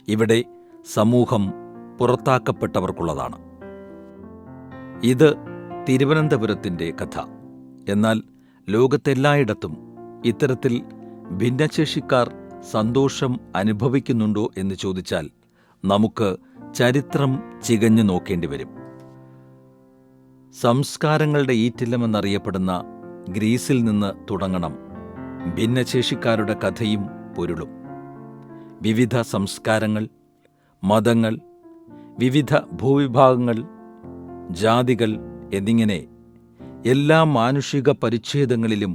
ഇവിടെ സമൂഹം പുറത്താക്കപ്പെട്ടവർക്കുള്ളതാണ്. ഇത് തിരുവനന്തപുരത്തിൻ്റെ കഥ. എന്നാൽ ലോകത്തെല്ലായിടത്തും ഇത്തരത്തിൽ ഭിന്നശേഷിക്കാർ സന്തോഷം അനുഭവിക്കുന്നുണ്ടോ എന്ന് ചോദിച്ചാൽ നമുക്ക് ചരിത്രം ചികഞ്ഞു നോക്കേണ്ടി വരും. സംസ്കാരങ്ങളുടെ ഈറ്റില്ലമെന്നറിയപ്പെടുന്ന ഗ്രീസിൽ നിന്ന് തുടങ്ങണം ഭിന്നശേഷിക്കാരുടെ കഥയും പൊരുളും. വിവിധ സംസ്കാരങ്ങൾ, മതങ്ങൾ, വിവിധ ഭൂവിഭാഗങ്ങൾ, ജാതികൾ എന്നിങ്ങനെ എല്ലാ മാനുഷിക പരിച്ഛേദങ്ങളിലും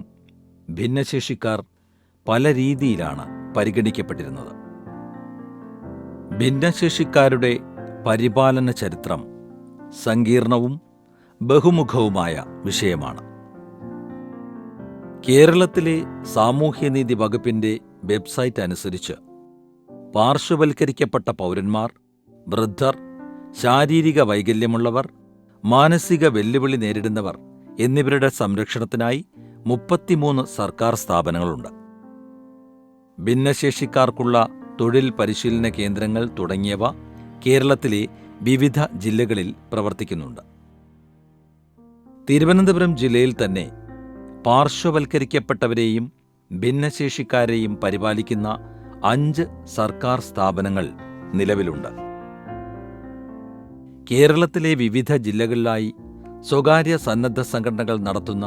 ഭിന്നശേഷിക്കാർ പല രീതിയിലാണ് പരിഗണിക്കപ്പെട്ടിരുന്നത്. ഭിന്നശേഷിക്കാരുടെ പരിപാലന ചരിത്രം സങ്കീർണവും ബഹുമുഖവുമായ വിഷയമാണ്. കേരളത്തിലെ സാമൂഹ്യനീതി വകുപ്പിൻ്റെ വെബ്സൈറ്റ് അനുസരിച്ച് പാർശ്വവൽക്കരിക്കപ്പെട്ട പൗരന്മാർ, വൃദ്ധർ, ശാരീരിക വൈകല്യമുള്ളവർ, മാനസിക വെല്ലുവിളി നേരിടുന്നവർ എന്നിവരുടെ സംരക്ഷണത്തിനായി 33 സർക്കാർ സ്ഥാപനങ്ങളുണ്ട്. ഭിന്നശേഷിക്കാർക്കുള്ള തൊഴിൽ പരിശീലന കേന്ദ്രങ്ങൾ തുടങ്ങിയവ കേരളത്തിലെ വിവിധ ജില്ലകളിൽ പ്രവർത്തിക്കുന്നുണ്ട്. തിരുവനന്തപുരം ജില്ലയിൽ തന്നെ പാർശ്വവൽക്കരിക്കപ്പെട്ടവരെയും ഭിന്നശേഷിക്കാരെയും പരിപാലിക്കുന്ന 5 സർക്കാർ സ്ഥാപനങ്ങൾ നിലവിലുണ്ട്. കേരളത്തിലെ വിവിധ ജില്ലകളിലായി സ്വകാര്യ സന്നദ്ധ സംഘടനകൾ നടത്തുന്ന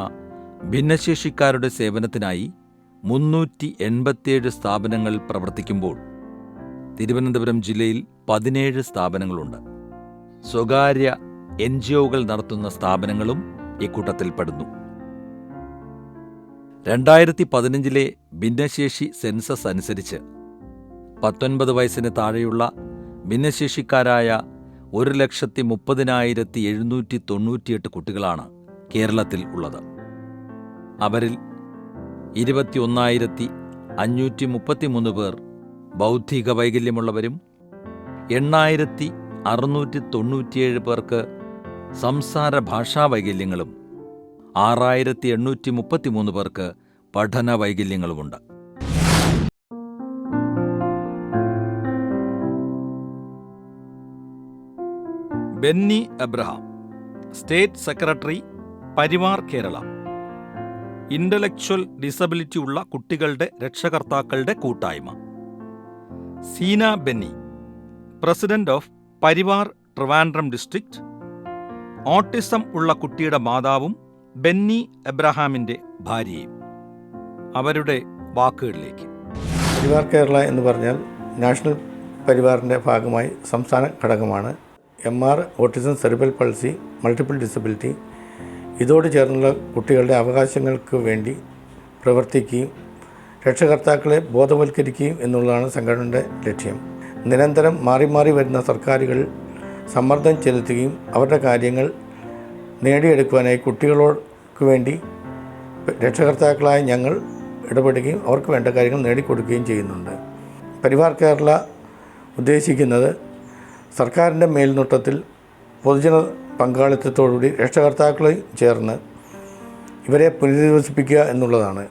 ഭിന്നശേഷിക്കാരുടെ സേവനത്തിനായി 387 സ്ഥാപനങ്ങൾ പ്രവർത്തിക്കുമ്പോൾ തിരുവനന്തപുരം ജില്ലയിൽ 17 സ്ഥാപനങ്ങളുണ്ട്. സ്വകാര്യ NGOകൾ നടത്തുന്ന സ്ഥാപനങ്ങളും ഇക്കൂട്ടത്തിൽപ്പെടുന്നു. 2015 ഭിന്നശേഷി സെൻസസ് അനുസരിച്ച് 19 വയസ്സിന് താഴെയുള്ള ഭിന്നശേഷിക്കാരായ 1,30,798 കുട്ടികളാണ് കേരളത്തിൽ ഉള്ളത്. അവരിൽ 21,533 പേർ ബൗദ്ധിക വൈകല്യമുള്ളവരും 8,697 പേർക്ക് സംസാര ഭാഷാ വൈകല്യങ്ങളും 6,833 പേർക്ക് പഠന വൈകല്യങ്ങളുമുണ്ട്. Benny Abraham, state secretary, Parivaar Kerala. Intellectual disability ഉള്ള കുട്ടികളുടെ രക്ഷകർത്താക്കളുടെ കൂട്ടായ്മ. Seena Benny, president of Parivaar Trivandrum district. Autism ഉള്ള കുട്ടിയുടെ മാതാവും ബെന്നി എബ്രഹാമിൻ്റെ ഭാര്യയും. അവരുടെ വാക്കുകളിലേക്ക്. പരിവാർ കേരള എന്ന് പറഞ്ഞാൽ നാഷണൽ പരിവാറിൻ്റെ ഭാഗമായി സംസ്ഥാന ഘടകമാണ്. MR, autism, cerebral palsy, multiple disability ഇതോട് ചേർന്നുള്ള കുട്ടികളുടെ അവകാശങ്ങൾക്ക് വേണ്ടി പ്രവർത്തിക്കുകയും രക്ഷകർത്താക്കളെ ബോധവൽക്കരിക്കുകയും എന്നുള്ളതാണ് സംഘടനയുടെ ലക്ഷ്യം. നിരന്തരം മാറി മാറി വരുന്ന സർക്കാരുകൾ സമ്മർദ്ദം ചെലുത്തുകയും അവരുടെ കാര്യങ്ങൾ നേടിയെടുക്കുവാനായി കുട്ടികൾക്ക് വേണ്ടി രക്ഷകർത്താക്കളായ ഞങ്ങൾ ഇടപെടുകയും അവർക്ക് വേണ്ട കാര്യങ്ങൾ നേടിക്കൊടുക്കുകയും ചെയ്യുന്നുണ്ട്. പരിവാർ കേരള ഉദ്ദേശിക്കുന്നത് സർക്കാരിൻ്റെ മേൽനോട്ടത്തിൽ പൊതുജന പങ്കാളിത്തത്തോടുകൂടി രക്ഷകർത്താക്കളെ ചേർന്ന് ഇവരെ പുനരധിവസിപ്പിക്കുക എന്നുള്ളതാണ്.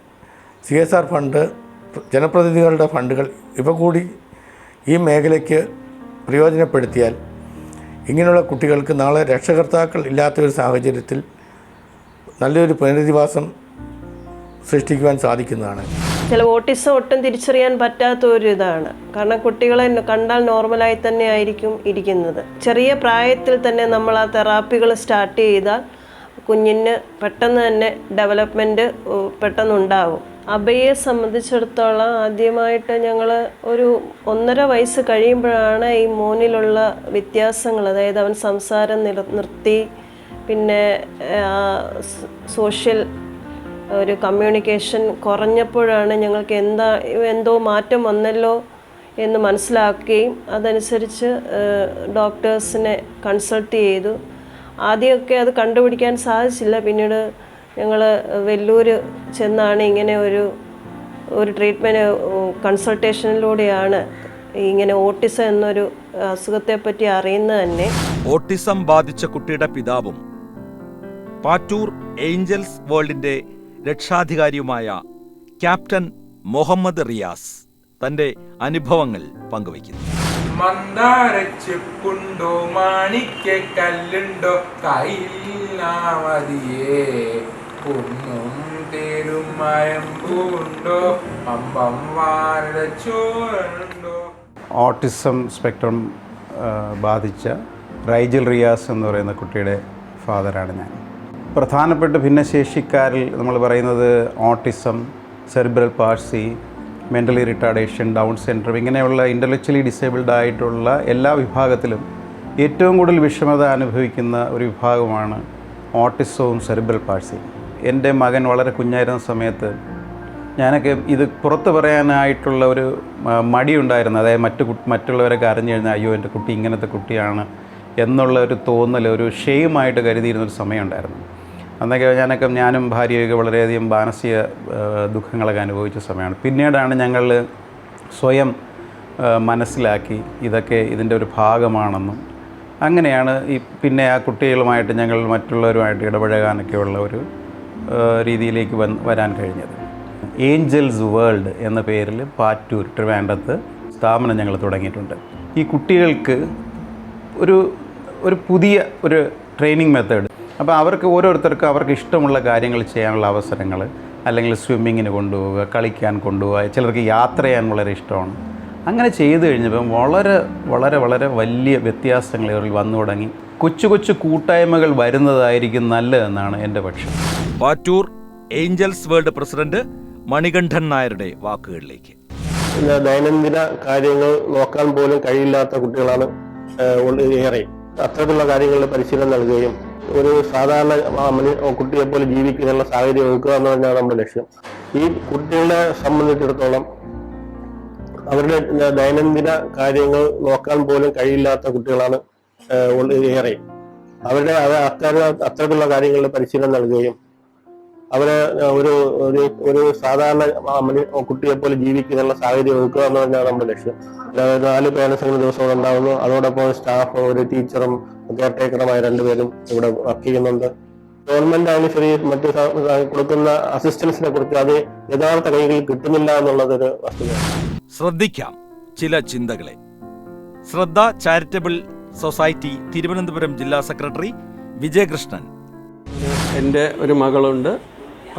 CSR ഫണ്ട്, ജനപ്രതിനിധികളുടെ ഫണ്ടുകൾ ഇവ കൂടി ഈ മേഖലയ്ക്ക് പ്രയോജനപ്പെടുത്തിയാൽ ഇങ്ങനെയുള്ള കുട്ടികൾക്ക് നാളെ രക്ഷകർത്താക്കൾ ഇല്ലാത്ത ഒരു സാഹചര്യത്തിൽ നല്ലൊരു പുനരധിവാസം സൃഷ്ടിക്കുവാൻ സാധിക്കുന്നതാണ്. ചില ഓട്ടിസം ഒട്ടും തിരിച്ചറിയാൻ പറ്റാത്ത ഒരു ഇതാണ്. കാരണം കുട്ടികളെ കണ്ടാൽ നോർമലായി തന്നെ ആയിരിക്കും ഇരിക്കുന്നത്. ചെറിയ പ്രായത്തിൽ തന്നെ നമ്മൾ ആ തെറാപ്പികൾ സ്റ്റാർട്ട് ചെയ്താൽ കുഞ്ഞിന് പെട്ടെന്ന് തന്നെ ഡെവലപ്മെൻറ്റ് പെട്ടെന്നുണ്ടാകും. അബയെ സംബന്ധിച്ചിടത്തോളം ആദ്യമായിട്ട് ഞങ്ങൾ ഒരു 1.5 വയസ്സ് കഴിയുമ്പോഴാണ് ഈ മോനിലുള്ള വ്യത്യാസങ്ങൾ, അതായത് അവൻ സംസാരം നിർത്തി, പിന്നെ സോഷ്യൽ ഒരു കമ്മ്യൂണിക്കേഷൻ കുറഞ്ഞപ്പോഴാണ് ഞങ്ങൾക്ക് എന്തോ മാറ്റം വന്നല്ലോ എന്ന് മനസ്സിലാക്കുകയും അതനുസരിച്ച് ഡോക്ടേഴ്സിനെ കൺസൾട്ട് ചെയ്തു. ആദ്യമൊക്കെ അത് കണ്ടുപിടിക്കാൻ സാധിച്ചില്ല. പിന്നീട് ഞങ്ങൾ വെല്ലൂർ ചെന്നാണ് ഇങ്ങനെ ഒരു ട്രീറ്റ്മെൻറ്റ് കൺസൾട്ടേഷനിലൂടെയാണ് ഇങ്ങനെ ഓട്ടിസം എന്നൊരു അസുഖത്തെപ്പറ്റി അറിയുന്നത് തന്നെ. ഓട്ടിസം ബാധിച്ച കുട്ടിയുടെ പിതാവും പാറ്റൂർ ഏഞ്ചൽസ് വേൾഡിൻ്റെ രക്ഷാധികാരിയുമായ ക്യാപ്റ്റൻ മുഹമ്മദ് റിയാസ് തൻ്റെ അനുഭവങ്ങൾ പങ്കുവയ്ക്കുന്നു. മന്ദാരച്ചെപ്പുണ്ടോ മാണിക്കല്ലുണ്ടോ കയ്യിലാമതിയേ കുന്നും തേരും മയമ്പൂണ്ടോ അമ്പം വാരുടെ ചോറുണ്ടോ. ഓട്ടിസം സ്പെക്ട്രം ബാധിച്ച റൈജൽ റിയാസ് എന്ന് പറയുന്ന കുട്ടിയുടെ ഫാദറാണ് ഞാൻ. പ്രധാനപ്പെട്ട ഭിന്നശേഷിക്കാരിൽ നമ്മൾ പറയുന്നത് autism, cerebral palsy, mentally retardation, down syndrome ഇങ്ങനെയുള്ള ഇൻ്റലക്ച്വലി ഡിസേബിൾഡ് ആയിട്ടുള്ള എല്ലാ വിഭാഗത്തിലും ഏറ്റവും കൂടുതൽ വിഷമത അനുഭവിക്കുന്ന ഒരു വിഭാഗമാണ് ഓട്ടിസവും സെറിബ്രൽ പാൾസിയും. എൻ്റെ മകൻ വളരെ കുഞ്ഞായിരുന്ന സമയത്ത് ഞാനൊക്കെ ഇത് പുറത്ത് പറയാനായിട്ടുള്ള ഒരു മടിയുണ്ടായിരുന്നു. അതായത് മറ്റുള്ളവരൊക്കെ അറിഞ്ഞു കഴിഞ്ഞാൽ അയ്യോ എൻ്റെ കുട്ടി ഇങ്ങനത്തെ കുട്ടിയാണ് എന്നുള്ള ഒരു തോന്നൽ, ഒരു ഷെയിമായിട്ട് കരുതിയിരുന്നൊരു സമയമുണ്ടായിരുന്നു. അന്നൊക്കെ ഞാനും ഭാര്യയൊക്കെ വളരെയധികം മാനസിക ദുഃഖങ്ങളൊക്കെ അനുഭവിച്ച സമയമാണ്. പിന്നീടാണ് ഞങ്ങൾ സ്വയം മനസ്സിലാക്കി ഇതൊക്കെ ഇതിൻ്റെ ഒരു ഭാഗമാണെന്നും അങ്ങനെയാണ് പിന്നെ ആ കുട്ടികളുമായിട്ട് ഞങ്ങൾ മറ്റുള്ളവരുമായിട്ട് ഇടപഴകാനൊക്കെയുള്ള ഒരു രീതിയിലേക്ക് വരാൻ കഴിഞ്ഞത്. ഏഞ്ചൽസ് വേൾഡ് എന്ന പേരിൽ പാറ്റൂർ ട്രിവാൻഡ്രത്ത് സ്ഥാപനം ഞങ്ങൾ തുടങ്ങിയിട്ടുണ്ട്. ഈ കുട്ടികൾക്ക് ഒരു പുതിയ ഒരു ട്രെയിനിങ് മെത്തേഡ്, അപ്പോൾ അവർക്ക് ഓരോരുത്തർക്കും അവർക്ക് ഇഷ്ടമുള്ള കാര്യങ്ങൾ ചെയ്യാനുള്ള അവസരങ്ങൾ, അല്ലെങ്കിൽ സ്വിമ്മിങ്ങിന് കൊണ്ടുപോവുക, കളിക്കാൻ കൊണ്ടുപോവുക, ചിലർക്ക് യാത്ര ചെയ്യാൻ വളരെ ഇഷ്ടമാണ്. അങ്ങനെ ചെയ്തു കഴിഞ്ഞപ്പം വളരെ വളരെ വളരെ വലിയ വ്യത്യാസങ്ങൾ ഇവരിൽ വന്നു തുടങ്ങി. കൊച്ചു കൊച്ചു കൂട്ടായ്മകൾ വരുന്നതായിരിക്കും നല്ലതെന്നാണ് എൻ്റെ പക്ഷം. Pattoor Angeles world president Manikandan നായരുടെ വാക്കുകളിലേക്ക്. ദൈനംദിന കാര്യങ്ങൾ നോക്കാൻ പോലും കഴിയില്ലാത്ത കുട്ടികളാണ് ഏറെ. അത്തരത്തിലുള്ള കാര്യങ്ങളിൽ പരിശീലനം നൽകുകയും ഒരു സാധാരണ കുട്ടിയെ പോലെ ജീവിക്കാനുള്ള സാഹചര്യം ഒരുക്കുക എന്ന് പറഞ്ഞാണ് നമ്മുടെ ലക്ഷ്യം. ഈ കുട്ടികളെ സംബന്ധിച്ചിടത്തോളം അവരുടെ ദൈനംദിന കാര്യങ്ങൾ നോക്കാൻ പോലും കഴിയില്ലാത്ത കുട്ടികളാണ് ഏറെ. അവരുടെ അത്തരത്തിലുള്ള കാര്യങ്ങളിൽ പരിശീലനം നൽകുകയും അവരെ ഒരു സാധാരണ കുട്ടിയെ പോലെ ജീവിക്കാനുള്ള സാഹചര്യം ഒരുക്കുക എന്ന് പറഞ്ഞാണ് നമ്മുടെ ലക്ഷ്യം. 4 പേരൻസ് ദിവസവും ഉണ്ടാകുന്നു. അതോടൊപ്പം സ്റ്റാഫ്, ഒരു ടീച്ചറും കെയർ ടേക്കറുമായ 2 പേരും ഇവിടെ വർക്ക് ചെയ്യുന്നുണ്ട്. ഗവൺമെന്റ് ആയാലും ശരി, മറ്റ് കൊടുക്കുന്ന അസിസ്റ്റൻസിനെ കുറിച്ച് അത് യഥാർത്ഥ കൈകളിൽ കിട്ടുന്നില്ല എന്നുള്ളതൊരു വസ്തുതയാണ്. ശ്രദ്ധിക്കാം ചില ചിന്തകളെ. ശ്രദ്ധ ചാരിറ്റബിൾ സൊസൈറ്റി തിരുവനന്തപുരം ജില്ലാ സെക്രട്ടറി വിജയകൃഷ്ണൻ. എൻ്റെ ഒരു മകളുണ്ട്.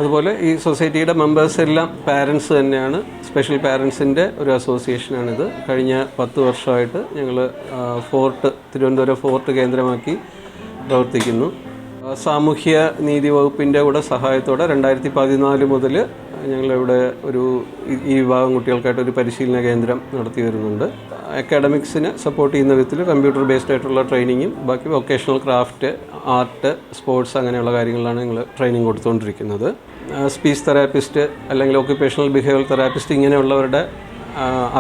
അതുപോലെ ഈ സൊസൈറ്റിയുടെ മെമ്പേഴ്സ് എല്ലാം പാരൻസ് തന്നെയാണ്. സ്പെഷ്യൽ പാരൻസിൻ്റെ ഒരു അസോസിയേഷനാണിത്. കഴിഞ്ഞ 10 വർഷമായിട്ട് ഞങ്ങൾ തിരുവനന്തപുരം ഫോർട്ട് കേന്ദ്രമാക്കി പ്രവർത്തിക്കുന്നു. സാമൂഹ്യ നീതി വകുപ്പിൻ്റെ കൂടെ സഹായത്തോടെ 2014 മുതൽ ഞങ്ങളിവിടെ ഈ വിഭാഗം കുട്ടികൾക്കായിട്ട് ഒരു പരിശീലന കേന്ദ്രം നടത്തി വരുന്നുണ്ട്. അക്കാഡമിക്സിനെ സപ്പോർട്ട് ചെയ്യുന്ന വിധത്തിൽ കമ്പ്യൂട്ടർ ബേസ്ഡ് ആയിട്ടുള്ള ട്രെയിനിങ്ങും ബാക്കി വൊക്കേഷണൽ ക്രാഫ്റ്റ്, ആർട്ട്, സ്പോർട്സ് അങ്ങനെയുള്ള കാര്യങ്ങളിലാണ് ഞങ്ങൾ ട്രെയിനിങ് കൊടുത്തുകൊണ്ടിരിക്കുന്നത്. സ്പീച്ച് തെറാപ്പിസ്റ്റ് അല്ലെങ്കിൽ ഓക്യുപ്പേഷണൽ ബിഹേവിയർ തെറാപ്പിസ്റ്റ് ഇങ്ങനെയുള്ളവരുടെ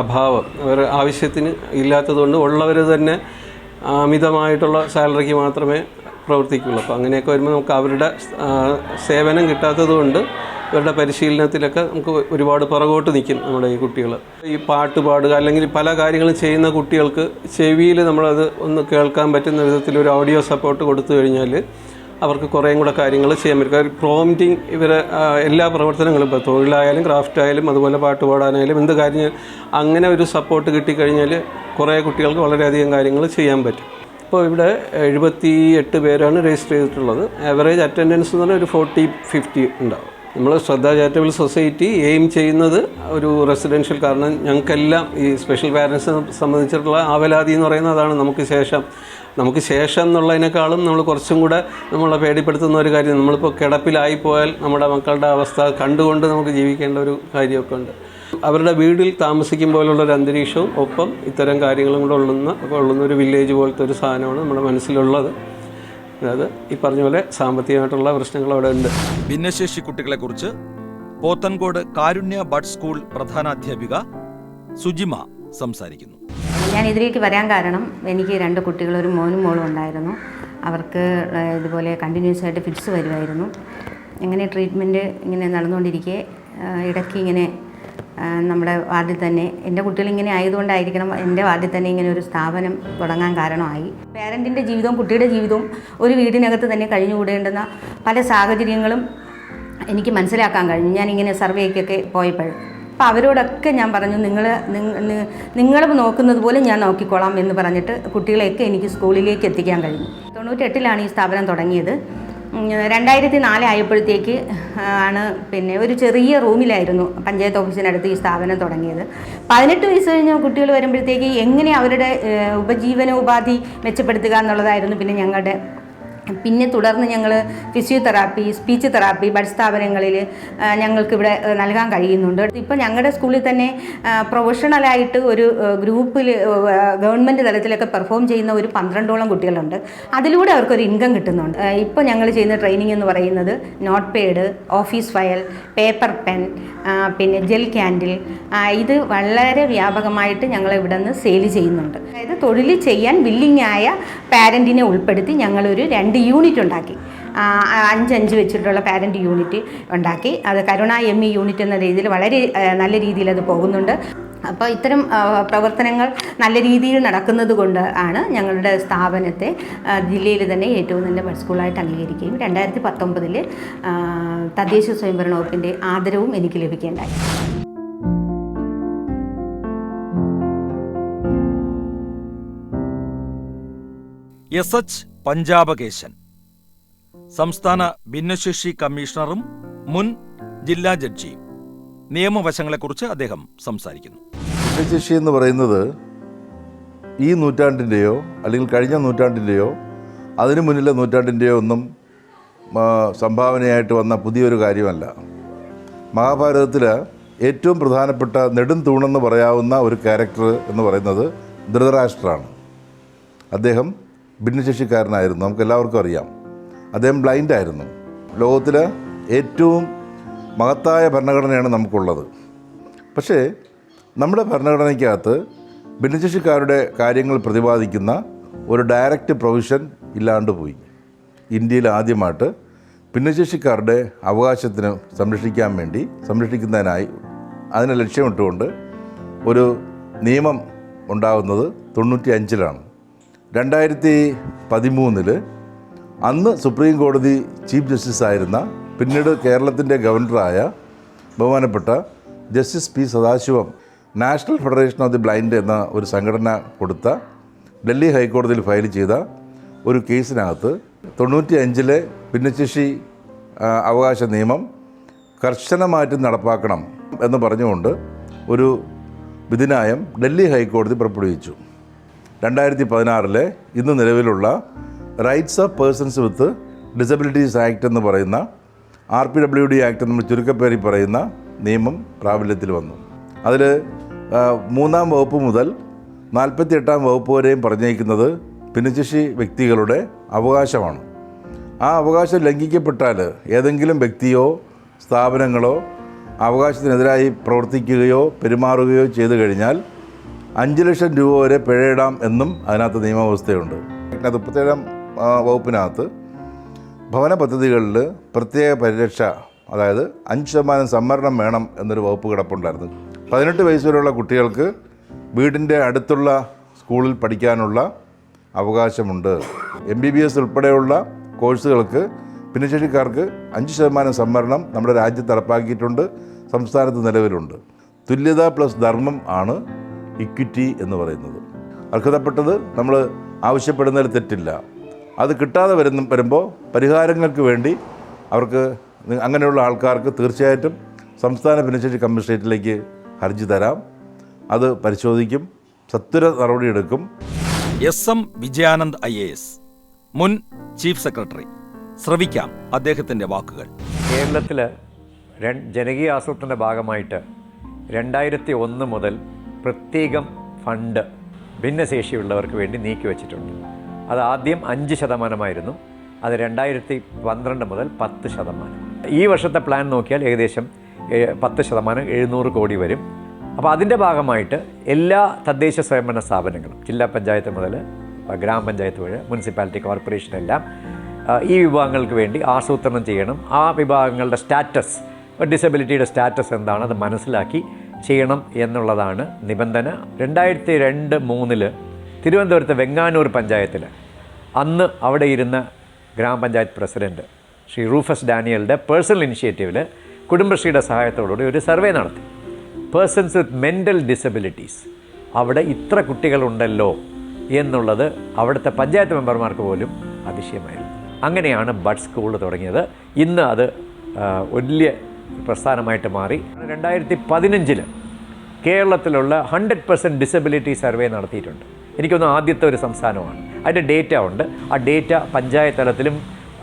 അഭാവം അവർ ആവശ്യത്തിന് ഇല്ലാത്തതുകൊണ്ട് ഉള്ളവർ തന്നെ അമിതമായിട്ടുള്ള സാലറിക്ക് മാത്രമേ പ്രവർത്തിക്കുള്ളൂ. അപ്പോൾ അങ്ങനെയൊക്കെ വരുമ്പോൾ നമുക്ക് അവരുടെ സേവനം കിട്ടാത്തതുകൊണ്ട് ഇവരുടെ പരിശീലനത്തിലൊക്കെ നമുക്ക് ഒരുപാട് പുറകോട്ട് നിൽക്കും നമ്മുടെ ഈ കുട്ടികൾ. ഈ പാട്ട് പാടുക അല്ലെങ്കിൽ പല കാര്യങ്ങളും ചെയ്യുന്ന കുട്ടികൾക്ക് ചെവിയിൽ നമ്മളത് ഒന്ന് കേൾക്കാൻ പറ്റുന്ന വിധത്തിൽ ഒരു ഓഡിയോ സപ്പോർട്ട് കൊടുത്തു കഴിഞ്ഞാൽ അവർക്ക് കുറേയും കൂടെ കാര്യങ്ങൾ ചെയ്യാൻ പറ്റും. പ്രോംപ്റ്റിങ് ഇവരെ എല്ലാ പ്രവർത്തനങ്ങളും, ഇപ്പോൾ തൊഴിലായാലും ക്രാഫ്റ്റ് ആയാലും അതുപോലെ പാട്ട് പാടാനായാലും എന്ത് കാര്യം അങ്ങനെ ഒരു സപ്പോർട്ട് കിട്ടിക്കഴിഞ്ഞാൽ കുറേ കുട്ടികൾക്ക് വളരെയധികം കാര്യങ്ങൾ ചെയ്യാൻ പറ്റും. ഇപ്പോൾ ഇവിടെ 78 പേരാണ് രജിസ്റ്റർ ചെയ്തിട്ടുള്ളത്. ആവറേജ് അറ്റൻഡൻസ് എന്ന് പറഞ്ഞാൽ ഒരു 40-50 ഉണ്ടാവും. നമ്മൾ ശ്രദ്ധ ചാരിറ്റബിൾ സൊസൈറ്റി എയിം ചെയ്യുന്നത് ഒരു റെസിഡൻഷ്യൽ, കാരണം ഞങ്ങൾക്കെല്ലാം ഈ സ്പെഷ്യൽ പാരൻസിനെ സംബന്ധിച്ചിട്ടുള്ള ആവലാതി എന്ന് പറയുന്നത് അതാണ്. നമുക്ക് ശേഷം എന്നുള്ളതിനേക്കാളും നമ്മൾ കുറച്ചും കൂടെ നമ്മളെ പേടിപ്പെടുത്തുന്ന ഒരു കാര്യം, നമ്മളിപ്പോൾ കിടപ്പിലായിപ്പോയാൽ നമ്മുടെ മക്കളുടെ അവസ്ഥ കണ്ടുകൊണ്ട് നമുക്ക് ജീവിക്കേണ്ട ഒരു കാര്യമൊക്കെ ഉണ്ട്. അവരുടെ വീട്ടിൽ താമസിക്കുമ്പോഴുള്ളൊരു അന്തരീക്ഷവും ഒപ്പം ഇത്തരം കാര്യങ്ങളും കൂടെ ഉള്ളുന്ന ഒരു വില്ലേജ് പോലത്തെ ഒരു സാധനമാണ് നമ്മുടെ മനസ്സിലുള്ളത്. അതായത് ഈ പറഞ്ഞ പോലെ സാമ്പത്തികമായിട്ടുള്ള പ്രശ്നങ്ങൾ അവിടെ ഉണ്ട്. ഭിന്നശേഷി കുട്ടികളെക്കുറിച്ച് പോത്തൻകോട് കാരുണ്യ ബഡ് സ്കൂൾ പ്രധാനാധ്യാപിക സുജിമ സംസാരിക്കുന്നു. ഞാൻ ഇതിലേക്ക് വരാൻ കാരണം എനിക്ക് 2 കുട്ടികൾ, ഒരു മോനും മോളും ഉണ്ടായിരുന്നു. അവർക്ക് ഇതുപോലെ കണ്ടിന്യൂസ് ആയിട്ട് ഫിറ്റ്സ് വരുമായിരുന്നു. ഇങ്ങനെ ട്രീറ്റ്മെൻറ്റ് ഇങ്ങനെ നടന്നുകൊണ്ടിരിക്കെ ഇടയ്ക്ക് ഇങ്ങനെ നമ്മുടെ വാർഡിൽ തന്നെ, എൻ്റെ കുട്ടികൾ ഇങ്ങനെ ആയതുകൊണ്ടായിരിക്കണം എൻ്റെ വാർഡിൽ തന്നെ ഇങ്ങനെ ഒരു സ്ഥാപനം തുടങ്ങാൻ കാരണമായി. പേരൻറ്റിൻ്റെ ജീവിതവും കുട്ടിയുടെ ജീവിതവും ഒരു വീടിനകത്ത് തന്നെ കഴിഞ്ഞുകൂടേണ്ടുന്ന പല സാഹചര്യങ്ങളും എനിക്ക് മനസ്സിലാക്കാൻ കഴിഞ്ഞു. ഞാനിങ്ങനെ സർവേക്കൊക്കെ പോയപ്പോൾ അപ്പോൾ അവരോടൊക്കെ ഞാൻ പറഞ്ഞു നിങ്ങൾ നോക്കുന്നത് പോലെ ഞാൻ നോക്കിക്കോളാം എന്ന് പറഞ്ഞിട്ട് കുട്ടികളെയൊക്കെ എനിക്ക് സ്കൂളിലേക്ക് എത്തിക്കാൻ കഴിഞ്ഞു. 98 ഈ സ്ഥാപനം തുടങ്ങിയത്. 2004 ആയപ്പോഴത്തേക്ക് ആണ് പിന്നെ ഒരു ചെറിയ റൂമിലായിരുന്നു പഞ്ചായത്ത് ഓഫീസിനടുത്ത് ഈ സ്ഥാപനം തുടങ്ങിയത്. 18 വയസ്സ് കഴിഞ്ഞ കുട്ടികൾ വരുമ്പോഴത്തേക്ക് എങ്ങനെ അവരുടെ ഉപജീവനോപാധി മെച്ചപ്പെടുത്തുക എന്നുള്ളതായിരുന്നു പിന്നെ തുടർന്ന് ഞങ്ങൾ ഫിസിയോതെറാപ്പി, സ്പീച്ച് തെറാപ്പി ബഡ് സ്ഥാപനങ്ങളിൽ ഞങ്ങൾക്കിവിടെ നൽകാൻ കഴിയുന്നുണ്ട്. ഇപ്പോൾ ഞങ്ങളുടെ സ്കൂളിൽ തന്നെ പ്രൊഫഷണലായിട്ട് ഒരു ഗ്രൂപ്പിൽ ഗവൺമെൻറ് തലത്തിലൊക്കെ പെർഫോം ചെയ്യുന്ന ഒരു 12ഓളം കുട്ടികളുണ്ട്. അതിലൂടെ അവർക്കൊരു ഇൻകം കിട്ടുന്നുണ്ട്. ഇപ്പോൾ ഞങ്ങൾ ചെയ്യുന്ന ട്രെയിനിങ് എന്ന് പറയുന്നത് notepad, office file, paper pen, പിന്നെ ജെൽ ക്യാൻഡിൽ, ഇത് വളരെ വ്യാപകമായിട്ട് ഞങ്ങൾ ഇവിടെ നിന്ന് സെയിൽ ചെയ്യുന്നുണ്ട്. അതായത് തൊഴിൽ ചെയ്യാൻ വില്ലിങ് ആയ പാരൻറ്റിനെ ഉൾപ്പെടുത്തി ഞങ്ങളൊരു 2 യൂണിറ്റ് ഉണ്ടാക്കി. 5 വെച്ചിട്ടുള്ള പാരൻറ്റ് യൂണിറ്റ് ഉണ്ടാക്കി. അത് കരുണ ME യൂണിറ്റ് എന്ന രീതിയിൽ വളരെ നല്ല രീതിയിൽ അത് പോകുന്നുണ്ട്. അപ്പോൾ ഇത്തരം പ്രവർത്തനങ്ങൾ നല്ല രീതിയിൽ നടക്കുന്നത് കൊണ്ട് ആണ് ഞങ്ങളുടെ സ്ഥാപനത്തെ ജില്ലയിൽ തന്നെ ഏറ്റവും നല്ല ബഡ് സ്കൂളായിട്ട് അംഗീകരിക്കുകയും 2019 തദ്ദേശ സ്വയംഭരണ വകുപ്പിൻ്റെ ആദരവും എനിക്ക് ലഭിക്കുകയുണ്ടായി. SH പഞ്ചാബകേശൻ സംസ്ഥാന ഭിന്നശേഷി കമ്മീഷണറും മുൻ ജില്ലാ ജഡ്ജിയും. നിയമവശങ്ങളെക്കുറിച്ച് അദ്ദേഹം സംസാരിക്കുന്നു. ഭിന്നശേഷി എന്ന് പറയുന്നത് ഈ നൂറ്റാണ്ടിൻ്റെയോ അല്ലെങ്കിൽ കഴിഞ്ഞ നൂറ്റാണ്ടിൻ്റെയോ അതിനു മുന്നിലെ നൂറ്റാണ്ടിൻ്റെയോ ഒന്നും സംഭാവനയായിട്ട് വന്ന പുതിയൊരു കാര്യമല്ല. മഹാഭാരതത്തിൽ ഏറ്റവും പ്രധാനപ്പെട്ട നെടും തൂണെന്ന് പറയാവുന്ന ഒരു ക്യാരക്ടർ എന്ന് പറയുന്നത് ധൃതരാഷ്ട്രമാണ്. അദ്ദേഹം ഭിന്നശേഷിക്കാരനായിരുന്നു, നമുക്കെല്ലാവർക്കും അറിയാം. അദ്ദേഹം ബ്ലൈൻഡായിരുന്നു. ലോകത്തിൽ ഏറ്റവും മഹത്തായ ഭരണഘടനയാണ് നമുക്കുള്ളത്. പക്ഷേ നമ്മുടെ ഭരണഘടനയ്ക്കകത്ത് ഭിന്നശേഷിക്കാരുടെ കാര്യങ്ങൾ പ്രതിപാദിക്കുന്ന ഒരു ഡയറക്റ്റ് പ്രൊവിഷൻ ഇല്ലാണ്ട് പോയി. ഇന്ത്യയിൽ ആദ്യമായിട്ട് ഭിന്നശേഷിക്കാരുടെ അവകാശത്തിന് സംരക്ഷിക്കുന്നതിനായി അതിനെ ലക്ഷ്യമിട്ടുകൊണ്ട് ഒരു നിയമം ഉണ്ടാകുന്നത് 95-ലാണ്. 2013 അന്ന് സുപ്രീം കോടതി ചീഫ് ജസ്റ്റിസ് ആയിരുന്ന, പിന്നീട് കേരളത്തിൻ്റെ ഗവർണറായ ബഹുമാനപ്പെട്ട justice P. Sadasivam national federation of the blind എന്ന ഒരു സംഘടന കൊടുത്ത ഡൽഹി ഹൈക്കോടതിയിൽ ഫയൽ ചെയ്ത ഒരു കേസിനകത്ത് 95-ലെ ഭിന്നശേഷി അവകാശ നിയമം കർശനമായിട്ട് നടപ്പാക്കണം എന്ന് പറഞ്ഞുകൊണ്ട് ഒരു വിധിന്യായം ഡൽഹി ഹൈക്കോടതി പുറപ്പെടുവിച്ചു. 2016 ഇന്ന് നിലവിലുള്ള rights of persons with disabilities act എന്ന് പറയുന്ന RPWD ആക്ട് നമ്മൾ ചുരുക്കപ്പേരിൽ പറയുന്ന നിയമം പ്രാബല്യത്തിൽ വന്നു. അതിൽ 3-ാം വകുപ്പ് മുതൽ 48-ാം വകുപ്പ് വരെയും പറഞ്ഞിരിക്കുന്നത് ഭിന്നശേഷി വ്യക്തികളുടെ അവകാശമാണ്. ആ അവകാശം ലംഘിക്കപ്പെട്ടാൽ ഏതെങ്കിലും വ്യക്തിയോ സ്ഥാപനങ്ങളോ അവകാശത്തിനെതിരായി പ്രവർത്തിക്കുകയോ പെരുമാറുകയോ ചെയ്തു കഴിഞ്ഞാൽ 5 ലക്ഷം രൂപ വരെ പിഴയിടാം എന്നും അതിനകത്ത് നിയമവ്യവസ്ഥയുണ്ട്. 37-ാം വകുപ്പിനകത്ത് ഭവന പദ്ധതികളിൽ പ്രത്യേക പരിരക്ഷ, അതായത് 5% സംവരണം വേണം എന്നൊരു വകുപ്പ് കിടപ്പുണ്ടായിരുന്നു. 18 വയസ്സ് വരെയുള്ള കുട്ടികൾക്ക് വീടിൻ്റെ അടുത്തുള്ള സ്കൂളിൽ പഠിക്കാനുള്ള അവകാശമുണ്ട്. MBBS ഉൾപ്പെടെയുള്ള കോഴ്സുകൾക്ക് ഭിന്നശേഷിക്കാർക്ക് 5% സംവരണം നമ്മുടെ രാജ്യത്ത് നടപ്പാക്കിയിട്ടുണ്ട്, സംസ്ഥാനത്ത് നിലവിലുണ്ട്. തുല്യത പ്ലസ് ധർമ്മം ആണ് ഇക്വിറ്റി എന്ന് പറയുന്നത്. അർഹതപ്പെട്ടത് നമ്മൾ ആവശ്യപ്പെടുന്നതിൽ തെറ്റില്ല. അത് കിട്ടാതെ വരുമ്പോൾ പരിഹാരങ്ങൾക്ക് വേണ്ടി അവർക്ക്, അങ്ങനെയുള്ള ആൾക്കാർക്ക് തീർച്ചയായിട്ടും സംസ്ഥാന ഭിന്നശേഷി കമ്മീഷണറേറ്റിലേക്ക് ഹർജി തരാം. അത് പരിശോധിക്കും, സത്വര നടപടിയെടുക്കും. SM വിജയാനന്ദ് IAS മുൻ ചീഫ് സെക്രട്ടറി. ശ്രവിക്കാം അദ്ദേഹത്തിൻ്റെ വാക്കുകൾ. കേരളത്തിൽ ജനകീയ ആസൂത്രണ ഭാഗമായിട്ട് 2001 മുതൽ പ്രത്യേകം ഫണ്ട് ഭിന്നശേഷിയുള്ളവർക്ക് വേണ്ടി നീക്കിവെച്ചിട്ടുണ്ട്. അത് ആദ്യം 5%, അത് 2012 മുതൽ 10%. ഈ വർഷത്തെ പ്ലാൻ നോക്കിയാൽ ഏകദേശം 10%, 700 കോടി വരും. അപ്പോൾ അതിൻ്റെ ഭാഗമായിട്ട് എല്ലാ തദ്ദേശ സ്വയംഭരണ സ്ഥാപനങ്ങളും, ജില്ലാ പഞ്ചായത്ത് മുതൽ ഗ്രാമപഞ്ചായത്ത് വഴി മുനിസിപ്പാലിറ്റി, കോർപ്പറേഷൻ എല്ലാം ഈ വിഭാഗങ്ങൾക്ക് വേണ്ടി ആസൂത്രണം ചെയ്യണം. ആ വിഭാഗങ്ങളുടെ സ്റ്റാറ്റസ്, ഡിസബിലിറ്റിയുടെ സ്റ്റാറ്റസ് എന്താണ്, അത് മനസ്സിലാക്കി ചെയ്യണം എന്നുള്ളതാണ് നിബന്ധന. 2002-03 തിരുവനന്തപുരത്ത് വെങ്ങാനൂർ പഞ്ചായത്തിൽ അന്ന് അവിടെ ഇരുന്ന ഗ്രാമപഞ്ചായത്ത് പ്രസിഡൻറ്റ് ശ്രീ റൂഫസ് ഡാനിയലിൻ്റെ പേഴ്സണൽ ഇനിഷ്യേറ്റീവിൽ കുടുംബശ്രീയുടെ സഹായത്തോടുകൂടി ഒരു സർവേ നടത്തി. പേഴ്സൺസ് വിത്ത് മെൻ്റൽ ഡിസബിലിറ്റീസ്, അവിടെ ഇത്ര കുട്ടികളുണ്ടല്ലോ എന്നുള്ളത് അവിടുത്തെ പഞ്ചായത്ത് മെമ്പർമാർക്ക് പോലും അതിശയമായിരുന്നു. അങ്ങനെയാണ് ബഡ് സ്കൂൾ തുടങ്ങിയത്. ഇന്ന് അത് വലിയ പ്രസ്ഥാനമായിട്ട് മാറി. 2015 കേരളത്തിലുള്ള 100% ഡിസബിലിറ്റി സർവേ നടത്തിയിട്ടുണ്ട്. എനിക്കൊന്ന് ആദ്യത്തെ ഒരു സംസ്ഥാനമാണ്. അതിൻ്റെ ഡേറ്റ ഉണ്ട്. ആ ഡേറ്റ പഞ്ചായത്ത് തലത്തിലും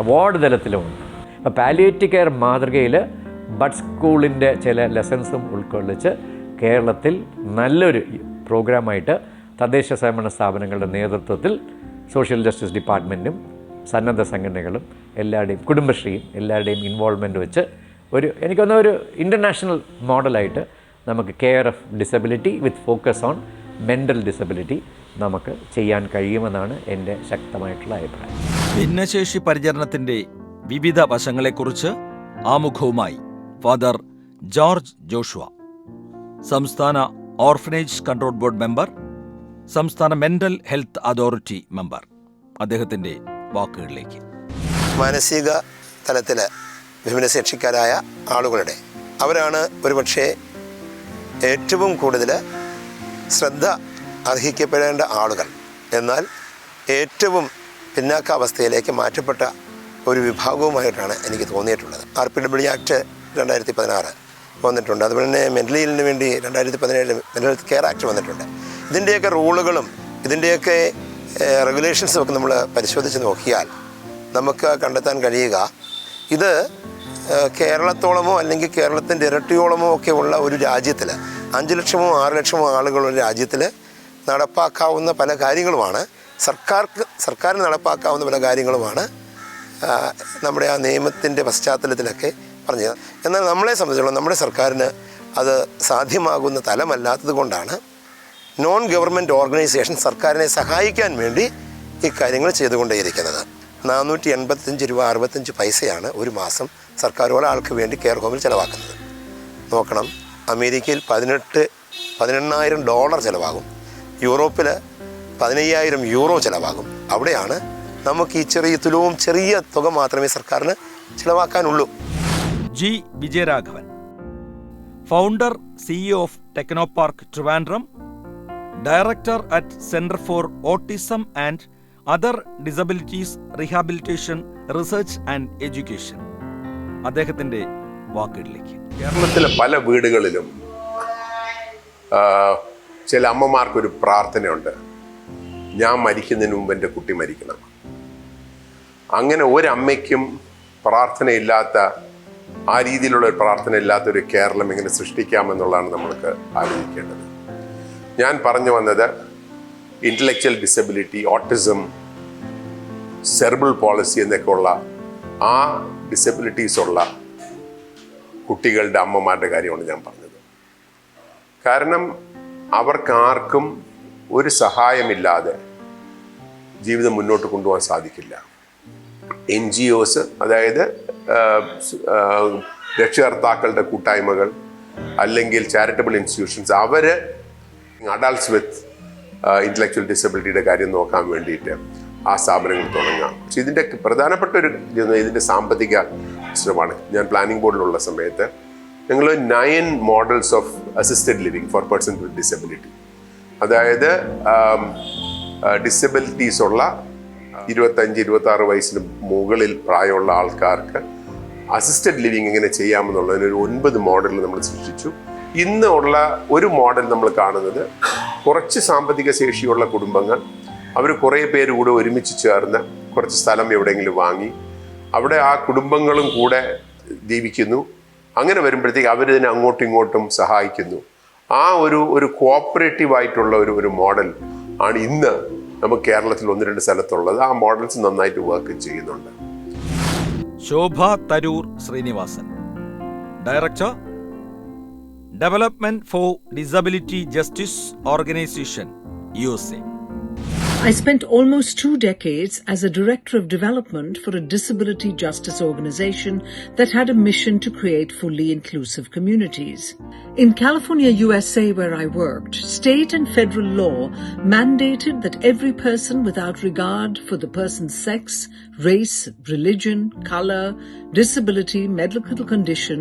വാർഡ് തലത്തിലും ഉണ്ട്. അപ്പോൾ പാലിയേറ്റീവ് കെയർ മാതൃകയിൽ ബഡ് സ്കൂളിൻ്റെ ചില ലെസൺസും ഉൾക്കൊള്ളിച്ച് കേരളത്തിൽ നല്ലൊരു പ്രോഗ്രാമായിട്ട് തദ്ദേശ സ്വയംഭരണ സ്ഥാപനങ്ങളുടെ നേതൃത്വത്തിൽ സോഷ്യൽ ജസ്റ്റിസ് ഡിപ്പാർട്ട്മെൻറ്റും സന്നദ്ധ സംഘടനകളും എല്ലാവരുടെയും കുടുംബശ്രീയും എല്ലാവരുടെയും ഇൻവോൾവ്മെൻറ്റ് വെച്ച് എനിക്കൊന്ന് ഒരു ഇൻ്റർനാഷണൽ മോഡലായിട്ട് നമുക്ക് care of disability with focus on mental disability നമുക്ക് ചെയ്യാൻ കഴിയുമെന്നാണ് എൻ്റെ ശക്തമായിട്ടുള്ള അഭിപ്രായം. ഭിന്നശേഷി പരിചരണത്തിൻ്റെ വിവിധ വശങ്ങളെക്കുറിച്ച് ആമുഖവുമായി ഫാദർ ജോർജ് ജോഷുവ, സംസ്ഥാന ഓർഫനേജ് കൺട്രോൾ ബോർഡ് മെമ്പർ, സംസ്ഥാന മെൻ്റൽ ഹെൽത്ത് അതോറിറ്റി മെമ്പർ. അദ്ദേഹത്തിൻ്റെ വാക്കുകളിലേക്ക്. മാനസിക തലത്തിൽ ഭിന്നശേഷിക്കാരായ ആളുകളുടെ അവരാണ് ഒരുപക്ഷെ ഏറ്റവും കൂടുതൽ ശ്രദ്ധ അർഹിക്കപ്പെടേണ്ട ആളുകൾ. എന്നാൽ ഏറ്റവും പിന്നാക്കാവസ്ഥയിലേക്ക് മാറ്റപ്പെട്ട ഒരു വിഭാഗവുമായിട്ടാണ് എനിക്ക് തോന്നിയിട്ടുള്ളത്. RPW ആക്ട് 2016 വന്നിട്ടുണ്ട്. അതുപോലെ തന്നെ മെൻ്റൽ ഹെൽത്തിന് വേണ്ടി 2017 മെൻ്റൽ ഹെൽത്ത് കെയർ ആക്ട് വന്നിട്ടുണ്ട്. ഇതിൻ്റെയൊക്കെ റൂളുകളും ഇതിൻ്റെയൊക്കെ റെഗുലേഷൻസും ഒക്കെ നമ്മൾ പരിശോധിച്ച് നോക്കിയാൽ നമുക്ക് കണ്ടെത്താൻ കഴിയുക ഇത് കേരളത്തോളമോ അല്ലെങ്കിൽ കേരളത്തിൻ്റെ ഇരട്ടിയോളമോ ഒക്കെ ഉള്ള ഒരു രാജ്യത്തിൽ 5 ലക്ഷമോ 6 ലക്ഷമോ ആളുകളുള്ള രാജ്യത്തിൽ നടപ്പാക്കാവുന്ന പല കാര്യങ്ങളുമാണ് സർക്കാരിന് നടപ്പാക്കാവുന്ന പല കാര്യങ്ങളുമാണ് നമ്മുടെ ആ നിയമത്തിൻ്റെ പശ്ചാത്തലത്തിലൊക്കെ പറഞ്ഞത്. എന്നാൽ നമ്മളെ സംബന്ധിച്ചിടത്തോളം നമ്മുടെ സർക്കാരിന് അത് സാധ്യമാകുന്ന തലമല്ലാത്തത് കൊണ്ടാണ് നോൺ ഗവൺമെൻറ് ഓർഗനൈസേഷൻ സർക്കാരിനെ സഹായിക്കാൻ വേണ്ടി ഈ കാര്യങ്ങൾ ചെയ്തുകൊണ്ടേയിരിക്കുന്നത്. 485 രൂപ 65 പൈസയാണ് ഒരു മാസം സർക്കാർ ഒരാൾക്ക് വേണ്ടി കെയർ ഹോമിൽ ചിലവാക്കുന്നത്. നോക്കണം, അമേരിക്കയിൽ $18,000 ചിലവാകും, യൂറോപ്പിൽ 15,000 യൂറോ ചിലവാകും. അവിടെയാണ് നമുക്ക് ഈ ചെറിയ തുക മാത്രമേ സർക്കാരിന് ചിലവാക്കാനുള്ളൂ. G Vijayaraghavan, founder CEO of Technopark Trivandrum, director at centre for autism and other disabilities rehabilitation research and education. അദ്ദേഹത്തിൻ്റെ വാക്കുകളിലേക്ക്. കേരളത്തിലെ പല വീടുകളിലും ചില അമ്മമാർക്കൊരു പ്രാർത്ഥനയുണ്ട്, ഞാൻ മരിക്കുന്നതിന് മുമ്പ് എൻ്റെ കുട്ടി മരിക്കണം. അങ്ങനെ ഒരമ്മയ്ക്കും പ്രാർത്ഥനയില്ലാത്ത, ആ രീതിയിലുള്ള ഒരു പ്രാർത്ഥന ഇല്ലാത്തൊരു കേരളം എങ്ങനെ സൃഷ്ടിക്കാമെന്നുള്ളതാണ് നമ്മൾക്ക് ആലോചിക്കേണ്ടത്. ഞാൻ പറഞ്ഞു വന്നത് intellectual disability, autism, cerebral policy എന്നൊക്കെ ഉള്ള ആ ഡിസബിലിറ്റീസ് ഉള്ള കുട്ടികളുടെ അമ്മമാരുടെ കാര്യമാണ് ഞാൻ പറഞ്ഞത്. കാരണം അവർക്കാർക്കും ഒരു സഹായമില്ലാതെ ജീവിതം മുന്നോട്ട് കൊണ്ടുപോകാൻ സാധിക്കില്ല. NGOs, അതായത് രക്ഷകർത്താക്കളുടെ കൂട്ടായ്മകൾ അല്ലെങ്കിൽ ചാരിറ്റബിൾ ഇൻസ്റ്റിറ്റ്യൂഷൻസ്, അവർ അഡൾട്ട്സ് വിത്ത് ഇൻ്റലക്ച്വൽ ഡിസബിലിറ്റിയുടെ കാര്യം നോക്കാൻ വേണ്ടിയിട്ട് ആ സ്ഥാപനങ്ങൾ തുടങ്ങാം. പക്ഷെ ഇതിൻ്റെ പ്രധാനപ്പെട്ട ഒരു ഇതിൻ്റെ സാമ്പത്തിക പ്രശ്നമാണ്. ഞാൻ പ്ലാനിംഗ് ബോർഡിലുള്ള സമയത്ത് ഞങ്ങൾ 9 models of assisted living four person with disability, അതായത് ഡിസബിലിറ്റീസ് ഉള്ള 25-26 വയസ്സിന് മുകളിൽ പ്രായമുള്ള ആൾക്കാർക്ക് അസിസ്റ്റഡ് ലിവിങ് എങ്ങനെ ചെയ്യാമെന്നുള്ളതിന് ഒരു 9 മോഡൽ നമ്മൾ സൃഷ്ടിച്ചു. ഇന്ന് ഉള്ള ഒരു മോഡൽ നമ്മൾ കാണുന്നത്, കുറച്ച് സാമ്പത്തിക ശേഷിയുള്ള കുടുംബങ്ങൾ അവർ കുറേ പേര് കൂടെ ഒരുമിച്ച് ചേർന്ന് കുറച്ച് സ്ഥലം എവിടെയെങ്കിലും വാങ്ങി അവിടെ ആ കുടുംബങ്ങളും കൂടെ ജീവിക്കുന്നു. അങ്ങനെ വരുമ്പോഴത്തേക്ക് അവരിതിനെ അങ്ങോട്ടും ഇങ്ങോട്ടും സഹായിക്കുന്നു. ആ ഒരു കോഓപ്പറേറ്റീവ് ആയിട്ടുള്ള ഒരു മോഡൽ ആണ് ഇന്ന് നമുക്ക് കേരളത്തിൽ 1-2 സ്ഥലത്തുള്ളത്. ആ മോഡൽസ് നന്നായിട്ട് വർക്ക് ചെയ്യുന്നുണ്ട്. Shobha Tharoor Srinivasan, director, development for disability justice organisation, USA. I spent almost 2 decades as a director of development for a disability justice organization that had a mission to create fully inclusive communities. In California, USA, where I worked, state and federal law mandated that every person, without regard for the person's sex, race, religion, color, disability, medical condition,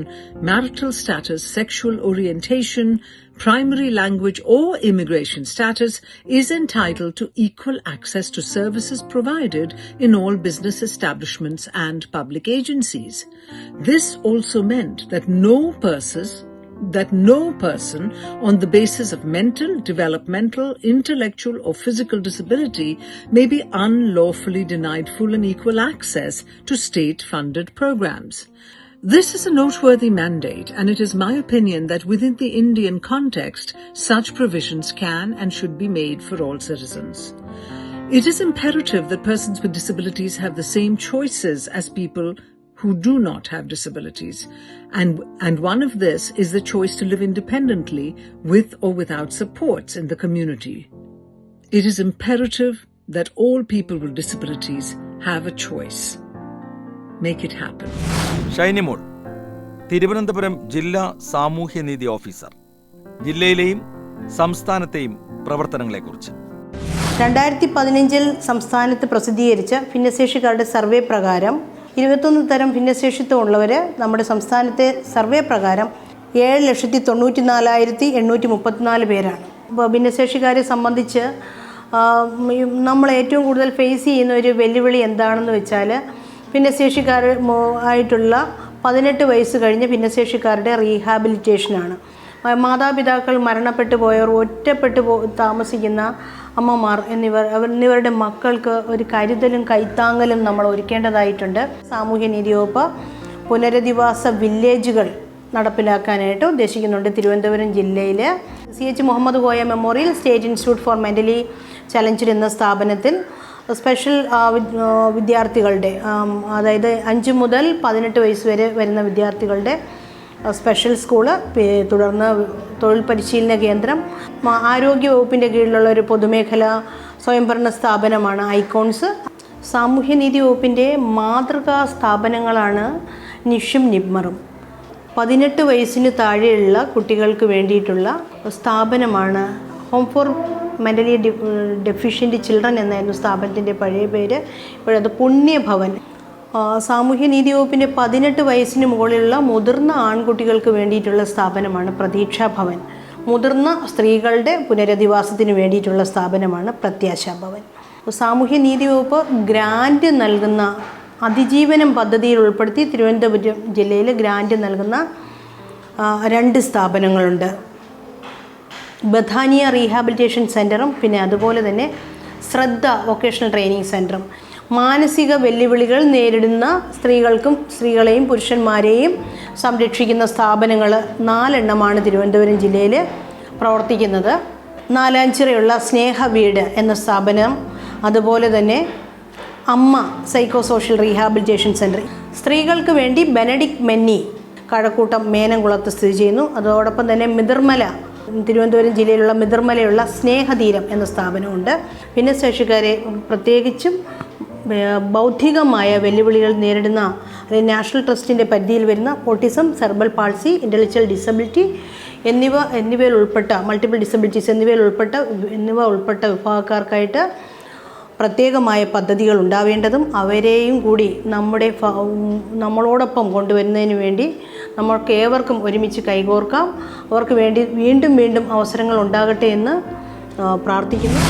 marital status, sexual orientation, primary language or immigration status is entitled to equal access to services provided in all business establishments and public agencies. This also meant that no person on the basis of mental, developmental, intellectual or physical disability may be unlawfully denied full and equal access to state-funded programs. This is a noteworthy mandate, and it is my opinion that within the Indian context, such provisions can and should be made for all citizens. It is imperative that persons with disabilities have the same choices as people who do not have disabilities. And one of this is the choice to live independently with or without supports in the community. It is imperative that all people with disabilities have a choice. Make it happen. Shinymol, Thiruvananthapuram ജില്ലാ സാമൂഹ്യനീതി officer, ജില്ലയിലെയും സംസ്ഥാനത്തെയും പ്രവർത്തനങ്ങളെക്കുറിച്ച്. 2015 സംസ്ഥാനത്ത് പ്രസിദ്ധീകരിച്ച ഭിന്നശേഷിക്കാരുടെ survey പ്രകാരം 21 തരം ഭിന്നശേഷിത്വമുള്ളവർ നമ്മുടെ സംസ്ഥാനത്തെ survey പ്രകാരം 7,94,834 പേരാണ്. അപ്പോൾ ഭിന്നശേഷിക്കാരെ സംബന്ധിച്ച് നമ്മൾ ഏറ്റവും കൂടുതൽ ഫേസ് ചെയ്യുന്ന ഒരു വെല്ലുവിളി എന്താണെന്ന് വെച്ചാൽ ഭിന്നശേഷിക്കാർ ആയിട്ടുള്ള 18 വയസ്സ് കഴിഞ്ഞ ഭിന്നശേഷിക്കാരുടെ റീഹാബിലിറ്റേഷനാണ്. മാതാപിതാക്കൾ മരണപ്പെട്ടു പോയവർ, ഒറ്റപ്പെട്ടു താമസിക്കുന്ന അമ്മമാർ എന്നിവരുടെ മക്കൾക്ക് ഒരു കരുതലും കൈത്താങ്ങലും നമ്മൾ ഒരുക്കേണ്ടതായിട്ടുണ്ട്. സാമൂഹ്യനീതി വകുപ്പ് പുനരധിവാസ വില്ലേജുകൾ നടപ്പിലാക്കാനായിട്ട് ഉദ്ദേശിക്കുന്നുണ്ട്. തിരുവനന്തപുരം ജില്ലയിൽ CH Muhammad Koya memorial state institute for mentally challenged എന്ന സ്ഥാപനത്തിൽ സ്പെഷ്യൽ വിദ്യാർത്ഥികളുടെ, അതായത് 5 മുതൽ 18 വയസ്സ് വരെ വരുന്ന വിദ്യാർത്ഥികളുടെ സ്പെഷ്യൽ സ്കൂള്, തുടർന്ന് തൊഴിൽ പരിശീലന കേന്ദ്രം, ആരോഗ്യ വകുപ്പിൻ്റെ കീഴിലുള്ള ഒരു പൊതുമേഖലാ സ്വയംഭരണ സ്ഥാപനമാണ് ഐക്കോൺസ്. സാമൂഹ്യനീതി വകുപ്പിൻ്റെ മാതൃകാ സ്ഥാപനങ്ങളാണ് നിഷും നിബ്മറും. 18 വയസ്സിന് താഴെയുള്ള കുട്ടികൾക്ക് വേണ്ടിയിട്ടുള്ള സ്ഥാപനമാണ് home for mentally deficient children എന്നായിരുന്നു സ്ഥാപനത്തിൻ്റെ പഴയ പേര്. ഇപ്പോഴത് പുണ്യഭവൻ. സാമൂഹ്യനീതി വകുപ്പിൻ്റെ 18 വയസ്സിന് മുകളിലുള്ള മുതിർന്ന ആൺകുട്ടികൾക്ക് വേണ്ടിയിട്ടുള്ള സ്ഥാപനമാണ് പ്രതീക്ഷാ ഭവൻ. മുതിർന്ന സ്ത്രീകളുടെ പുനരധിവാസത്തിന് വേണ്ടിയിട്ടുള്ള സ്ഥാപനമാണ് പ്രത്യാശാ ഭവൻ. സാമൂഹ്യനീതി വകുപ്പ് ഗ്രാൻറ്റ് നൽകുന്ന അതിജീവനം പദ്ധതിയിൽ ഉൾപ്പെടുത്തി തിരുവനന്തപുരം ജില്ലയിൽ ഗ്രാൻറ്റ് നൽകുന്ന 2 സ്ഥാപനങ്ങളുണ്ട്. ബഥാനിയ റീഹാബിലിറ്റേഷൻ സെൻറ്ററും പിന്നെ അതുപോലെ തന്നെ ശ്രദ്ധ വൊക്കേഷണൽ ട്രെയിനിങ് സെൻറ്ററും. മാനസിക വെല്ലുവിളികൾ നേരിടുന്ന സ്ത്രീകളെയും പുരുഷന്മാരെയും സംരക്ഷിക്കുന്ന സ്ഥാപനങ്ങൾ 4 എണ്ണമാണ് തിരുവനന്തപുരം ജില്ലയിൽ പ്രവർത്തിക്കുന്നത്. നാലാഞ്ചിറയുള്ള സ്നേഹ വീട് എന്ന സ്ഥാപനം, അതുപോലെ തന്നെ അമ്മ സൈക്കോ സോഷ്യൽ റീഹാബിലിറ്റേഷൻ സെൻറ്റർ. സ്ത്രീകൾക്ക് വേണ്ടി ബെനഡിക്ട് മെന്നി കഴക്കൂട്ടം മേനംകുളത്ത് സ്ഥിതി ചെയ്യുന്നു. അതോടൊപ്പം തന്നെ മിതിർമല, തിരുവനന്തപുരം ജില്ലയിലുള്ള മിതിർമലയുള്ള സ്നേഹതീരം എന്ന സ്ഥാപനമുണ്ട്. ഭിന്നശേഷിക്കാരെ പ്രത്യേകിച്ചും ബൗദ്ധികമായ വെല്ലുവിളികൾ നേരിടുന്ന നാഷണൽ ട്രസ്റ്റിൻ്റെ പരിധിയിൽ വരുന്ന autism, cerebral palsy, intellectual disability എന്നിവയിൽ ഉൾപ്പെട്ട മൾട്ടിപ്പിൾ ഡിസബിലിറ്റീസ് എന്നിവ ഉൾപ്പെട്ട വിഭാഗക്കാർക്കായിട്ട് പ്രത്യേകമായ പദ്ധതികൾ ഉണ്ടാവേണ്ടതും അവരെയും കൂടി നമ്മളോടൊപ്പം കൊണ്ടുവരുന്നതിന് വേണ്ടി നമ്മൾക്ക് ഏവർക്കും ഒരുമിച്ച് കൈകോർക്കാം. അവർക്ക് വേണ്ടി വീണ്ടും വീണ്ടും അവസരങ്ങൾ ഉണ്ടാകട്ടെ എന്ന് പ്രാർത്ഥിക്കുന്നു.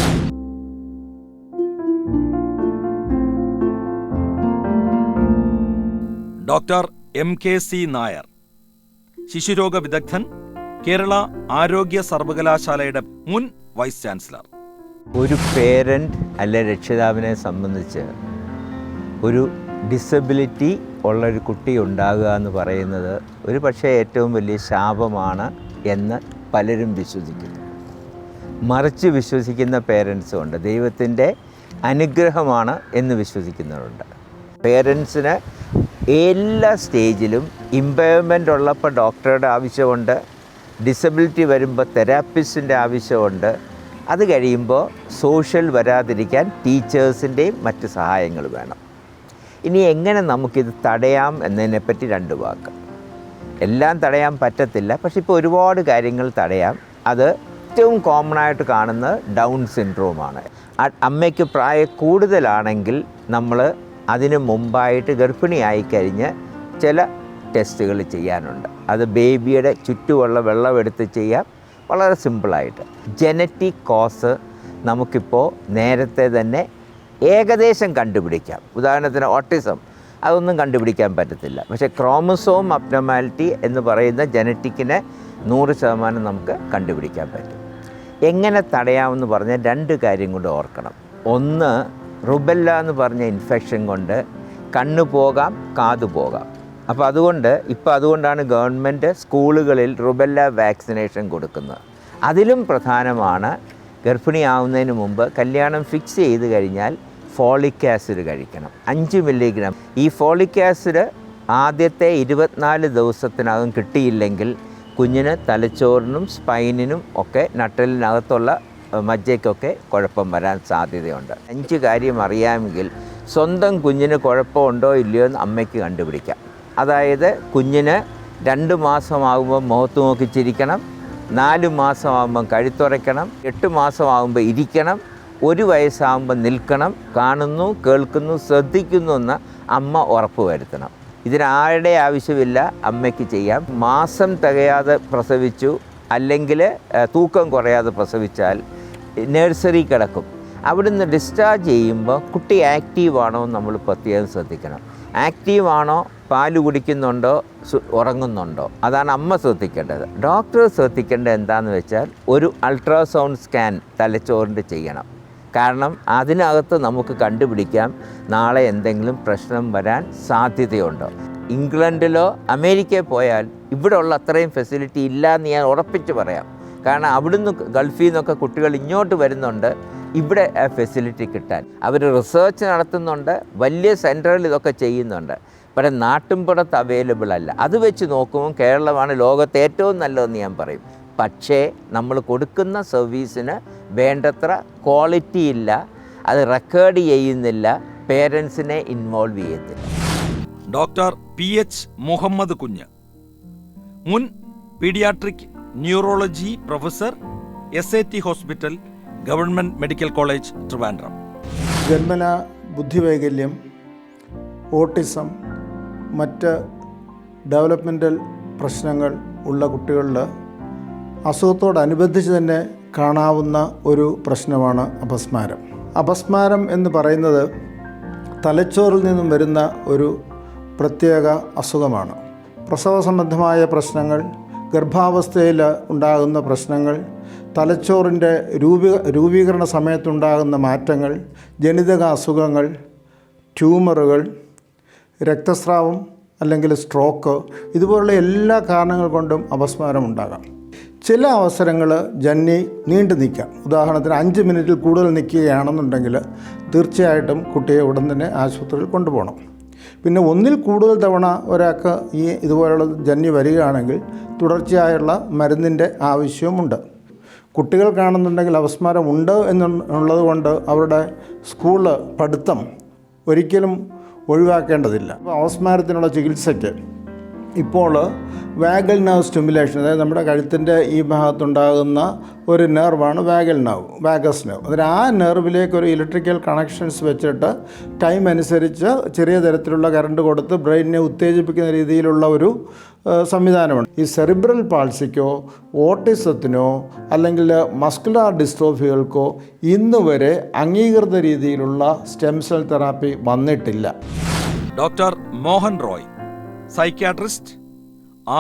ഡോക്ടർ MKC നായർ, ശിശുരോഗ വിദഗ്ധൻ, കേരള ആരോഗ്യ സർവകലാശാലയുടെ മുൻ വൈസ് ചാൻസലർ. ഒരു പേരൻ്റ് അല്ലെ രക്ഷിതാവിനെ സംബന്ധിച്ച് ഒരു ഡിസബിലിറ്റി ഉള്ളൊരു കുട്ടി ഉണ്ടാകുക എന്ന് പറയുന്നത് ഒരു പക്ഷേ ഏറ്റവും വലിയ ശാപമാണ് എന്ന് പലരും വിശ്വസിക്കുന്നു. മറിച്ച് വിശ്വസിക്കുന്ന പേരൻസും ഉണ്ട്. ദൈവത്തിൻ്റെ അനുഗ്രഹമാണ് എന്ന് വിശ്വസിക്കുന്നവരുണ്ട്. പേരൻസിന് എല്ലാ സ്റ്റേജിലും ഇമ്പയർമെൻ്റ് ഉള്ളപ്പോൾ ഡോക്ടറുടെ ആവശ്യമുണ്ട്, ഡിസബിലിറ്റി വരുമ്പോൾ തെറാപ്പിസ്റ്റിൻ്റെ ആവശ്യമുണ്ട്, അത് കഴിയുമ്പോൾ സോഷ്യൽ വരാതിരിക്കാൻ ടീച്ചേഴ്സിൻ്റെയും മറ്റ് സഹായങ്ങൾ വേണം. ഇനി എങ്ങനെ നമുക്കിത് തടയാം എന്നതിനെപ്പറ്റി 2 വാക്ക്. എല്ലാം തടയാൻ പറ്റത്തില്ല, പക്ഷെ ഇപ്പോൾ ഒരുപാട് കാര്യങ്ങൾ തടയാം. അത് ഏറ്റവും കോമൺ ആയിട്ട് കാണുന്നത് ഡൗൺ സിൻഡ്രോമാണ്. അമ്മയ്ക്ക് പ്രായം കൂടുതലാണെങ്കിൽ നമ്മൾ അതിന് മുമ്പായിട്ട് ഗർഭിണിയായി കഴിഞ്ഞ് ചില ടെസ്റ്റുകൾ ചെയ്യാനുണ്ട്. അത് ബേബിയുടെ ചുറ്റുമുള്ള വെള്ളം എടുത്ത് ചെയ്യാം, വളരെ സിമ്പിളായിട്ട്. ജനറ്റിക് കോസ് നമുക്കിപ്പോൾ നേരത്തെ തന്നെ ഏകദേശം കണ്ടുപിടിക്കാം. ഉദാഹരണത്തിന് ഓട്ടിസം അതൊന്നും കണ്ടുപിടിക്കാൻ പറ്റത്തില്ല. പക്ഷേ ക്രോമസോം അബ്നോർമാലിറ്റി എന്ന് പറയുന്ന ജനറ്റിക്കിനെ 100% നമുക്ക് കണ്ടുപിടിക്കാൻ പറ്റും. എങ്ങനെ തടയാമെന്ന് പറഞ്ഞാൽ 2 കാര്യം കൊണ്ട് ഓർക്കണം. ഒന്ന്, റുബെല്ല എന്ന് പറഞ്ഞ ഇൻഫെക്ഷൻ കൊണ്ട് കണ്ണ് പോകാം, കാതു പോകാം. അപ്പോൾ അതുകൊണ്ടാണ് ഗവൺമെൻറ് സ്കൂളുകളിൽ റുബെല്ല വാക്സിനേഷൻ കൊടുക്കുന്നത്. അതിലും പ്രധാനമാണ് ഗർഭിണിയാവുന്നതിന് മുമ്പ് കല്യാണം ഫിക്സ് ചെയ്ത് കഴിഞ്ഞാൽ ഫോളിക് ആസിഡ് കഴിക്കണം, 5 മില്ലിഗ്രാം. ഈ ഫോളിക് ആസിഡ് ആദ്യത്തെ 24 ദിവസത്തിനകം കിട്ടിയില്ലെങ്കിൽ കുഞ്ഞിന് തലച്ചോറിനും സ്പൈനിനും ഒക്കെ നട്ടലിനകത്തുള്ള മജ്ജയ്ക്കൊക്കെ കുഴപ്പം വരാൻ സാധ്യതയുണ്ട്. 5 കാര്യം അറിയാമെങ്കിൽ സ്വന്തം കുഞ്ഞിന് കുഴപ്പമുണ്ടോ ഇല്ലയോ എന്ന് അമ്മയ്ക്ക് കണ്ടുപിടിക്കാം. അതായത് കുഞ്ഞിന് 2 മാസമാകുമ്പോൾ മുഖത്ത് നോക്കി ചിരിക്കണം, 4 മാസമാകുമ്പം കഴുത്തുറയ്ക്കണം, 8 മാസമാകുമ്പോൾ ഇരിക്കണം, 1 വയസ്സാകുമ്പോൾ നിൽക്കണം, കാണുന്നു, കേൾക്കുന്നു, ശ്രദ്ധിക്കുന്നു എന്ന് അമ്മ ഉറപ്പ് വരുത്തണം. ഇതിനാരുടെ ആവശ്യമില്ല, അമ്മയ്ക്ക് ചെയ്യാം. മാസം തികയാതെ പ്രസവിച്ചു അല്ലെങ്കിൽ തൂക്കം കുറയാതെ പ്രസവിച്ചാൽ നഴ്സറി കിടക്കും. അവിടുന്ന് ഡിസ്ചാർജ് ചെയ്യുമ്പോൾ കുട്ടി ആക്റ്റീവാണോ എന്ന് നമ്മൾ പ്രത്യേകം ശ്രദ്ധിക്കണം. ആക്റ്റീവാണോ, പാല് കുടിക്കുന്നുണ്ടോ, ഉറങ്ങുന്നുണ്ടോ, അതാണ് അമ്മ ശ്രദ്ധിക്കേണ്ടത്. ഡോക്ടർ ശ്രദ്ധിക്കേണ്ടത് എന്താണെന്ന് വെച്ചാൽ ഒരു അൾട്രാസൗണ്ട് സ്കാൻ തലച്ചോറിൻ്റെ ചെയ്യണം. കാരണം അതിനകത്ത് നമുക്ക് കണ്ടുപിടിക്കാം നാളെ എന്തെങ്കിലും പ്രശ്നം വരാൻ സാധ്യതയുണ്ടോ. ഇംഗ്ലണ്ടിലോ അമേരിക്കയിൽ പോയാൽ ഇവിടെ ഉള്ള അത്രയും ഫെസിലിറ്റി ഇല്ല എന്ന് ഞാൻ ഉറപ്പിച്ച് പറയാം. കാരണം അവിടുന്ന് ഗൾഫിൽ നിന്നൊക്കെ കുട്ടികൾ ഇങ്ങോട്ട് വരുന്നുണ്ട് ഇവിടെ ആ ഫെസിലിറ്റി കിട്ടാൻ. അവർ റിസർച്ച് നടത്തുന്നുണ്ട്, വലിയ സെൻറ്ററിൽ ഇതൊക്കെ ചെയ്യുന്നുണ്ട്. പക്ഷേ നാട്ടിൻപുറത്ത് അവൈലബിൾ അല്ല. അത് വെച്ച് നോക്കുമ്പോൾ കേരളമാണ് ലോകത്തെ ഏറ്റവും നല്ലതെന്ന് ഞാൻ പറയും. പക്ഷേ നമ്മൾ കൊടുക്കുന്ന സർവീസിന് വേണ്ടത്ര ക്വാളിറ്റി ഇല്ല, അത് റെക്കോർഡ് ചെയ്യുന്നില്ല, പേരൻസിനെ ഇൻവോൾവ് ചെയ്യത്തില്ല. ഡോക്ടർ PH മുഹമ്മദ് കുഞ്ഞ്, മുൻ paediatric neurology professor, SAT hospital, government medical college, Trivandrum. ജന്മന ബുദ്ധിവൈകല്യം, ഓട്ടിസം, മറ്റ് ഡെവലപ്മെൻ്റൽ പ്രശ്നങ്ങൾ ഉള്ള കുട്ടികളിൽ അസുഖത്തോടനുബന്ധിച്ച് തന്നെ കാണാവുന്ന ഒരു പ്രശ്നമാണ് അപസ്മാരം. അപസ്മാരം എന്ന് പറയുന്നത് തലച്ചോറിൽ നിന്നും വരുന്ന ഒരു പ്രത്യേക അസുഖമാണ്. പ്രസവ സംബന്ധമായ പ്രശ്നങ്ങൾ, ഗർഭാവസ്ഥയിൽ ഉണ്ടാകുന്ന പ്രശ്നങ്ങൾ, തലച്ചോറിൻ്റെ രൂപീകരണ സമയത്തുണ്ടാകുന്ന മാറ്റങ്ങൾ, ജനിതക അസുഖങ്ങൾ, ട്യൂമറുകൾ, രക്തസ്രാവം അല്ലെങ്കിൽ സ്ട്രോക്ക്, ഇതുപോലുള്ള എല്ലാ കാരണങ്ങൾ കൊണ്ടും അപസ്മാരം ഉണ്ടാകാം. ചില അവസരങ്ങൾ ജന്നി നീണ്ടു നിൽക്കാം. ഉദാഹരണത്തിന് 5 മിനിറ്റിൽ കൂടുതൽ നിൽക്കുകയാണെന്നുണ്ടെങ്കിൽ തീർച്ചയായിട്ടും കുട്ടിയെ ഉടൻ തന്നെ ആശുപത്രിയിൽ കൊണ്ടുപോകണം. പിന്നെ 1ൽ കൂടുതൽ തവണ ഒരാൾക്ക് ഇതുപോലുള്ള ജന്നി വരികയാണെങ്കിൽ തുടർച്ചയായുള്ള മരുന്നിൻ്റെ ആവശ്യവുമുണ്ട്. കുട്ടികൾ കാണുന്നുണ്ടെങ്കിൽ അപസ്മാരം ഉണ്ട് എന്നുള്ളത് കൊണ്ട് അവരുടെ സ്കൂൾ പഠിത്തം ഒരിക്കലും ഒഴിവാക്കേണ്ടതില്ല. അപസ്മാരത്തിനുള്ള ചികിത്സയ്ക്ക് ഇപ്പോൾ വാഗൽ നെർവ് സ്റ്റിമുലേഷൻ, അതായത് നമ്മുടെ കഴുത്തിൻ്റെ ഈ ഭാഗത്തുണ്ടാകുന്ന ഒരു നെർവാണ് വാഗസ് നെർവ്. അതിൽ ആ നെർവിലേക്ക് ഒരു ഇലക്ട്രിക്കൽ കണക്ഷൻസ് വെച്ചിട്ട് ടൈം അനുസരിച്ച് ചെറിയ തരത്തിലുള്ള കറണ്ട് കൊടുത്ത് ബ്രെയിനിനെ ഉത്തേജിപ്പിക്കുന്ന രീതിയിലുള്ള ഒരു സംവിധാനമുണ്ട്. ഈ സെറിബ്രൽ പാൾസിക്കോ ഓട്ടിസത്തിനോ അല്ലെങ്കിൽ മസ്കുലാർ ഡിസ്ട്രോഫികൾക്കോ ഇന്നുവരെ അംഗീകൃത രീതിയിലുള്ള സ്റ്റെം സെൽ തെറാപ്പി വന്നിട്ടില്ല. Doctor Mohan Roy, psychiatrist,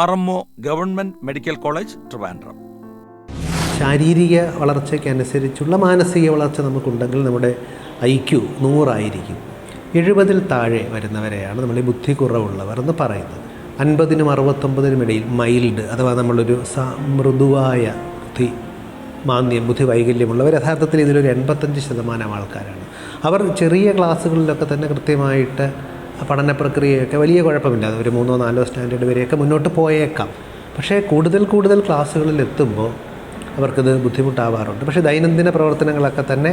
RMO, government medical college, Trivandrum. ശാരീരിക വളർച്ചയ്ക്കനുസരിച്ചുള്ള മാനസിക വളർച്ച നമുക്കുണ്ടെങ്കിൽ നമ്മുടെ IQ 100 ആയിരിക്കും. 70-ൽ താഴെ വരുന്നവരെയാണ് നമ്മൾ ഈ ബുദ്ധി കുറവുള്ളവർ എന്ന് പറയുന്നത്. 50-നും 69-നും ഇടയിൽ മൈൽഡ് അഥവാ നമ്മളൊരു മൃദുവായ ബുദ്ധി വൈകല്യമുള്ളവർ യഥാർത്ഥത്തിൽ ഇതിലൊരു 85% ആൾക്കാരാണ്. അവർ ചെറിയ ക്ലാസ്സുകളിലൊക്കെ തന്നെ കൃത്യമായിട്ട് പഠന പ്രക്രിയയൊക്കെ വലിയ കുഴപ്പമില്ല, ഒരു 3-ഓ 4-ഓ സ്റ്റാൻഡേർഡ് വരെയൊക്കെ മുന്നോട്ട് പോയേക്കാം. പക്ഷേ കൂടുതൽ ക്ലാസ്സുകളിൽ എത്തുമ്പോൾ അവർക്കത് ബുദ്ധിമുട്ടാവാറുണ്ട്. പക്ഷേ ദൈനംദിന പ്രവർത്തനങ്ങളൊക്കെ തന്നെ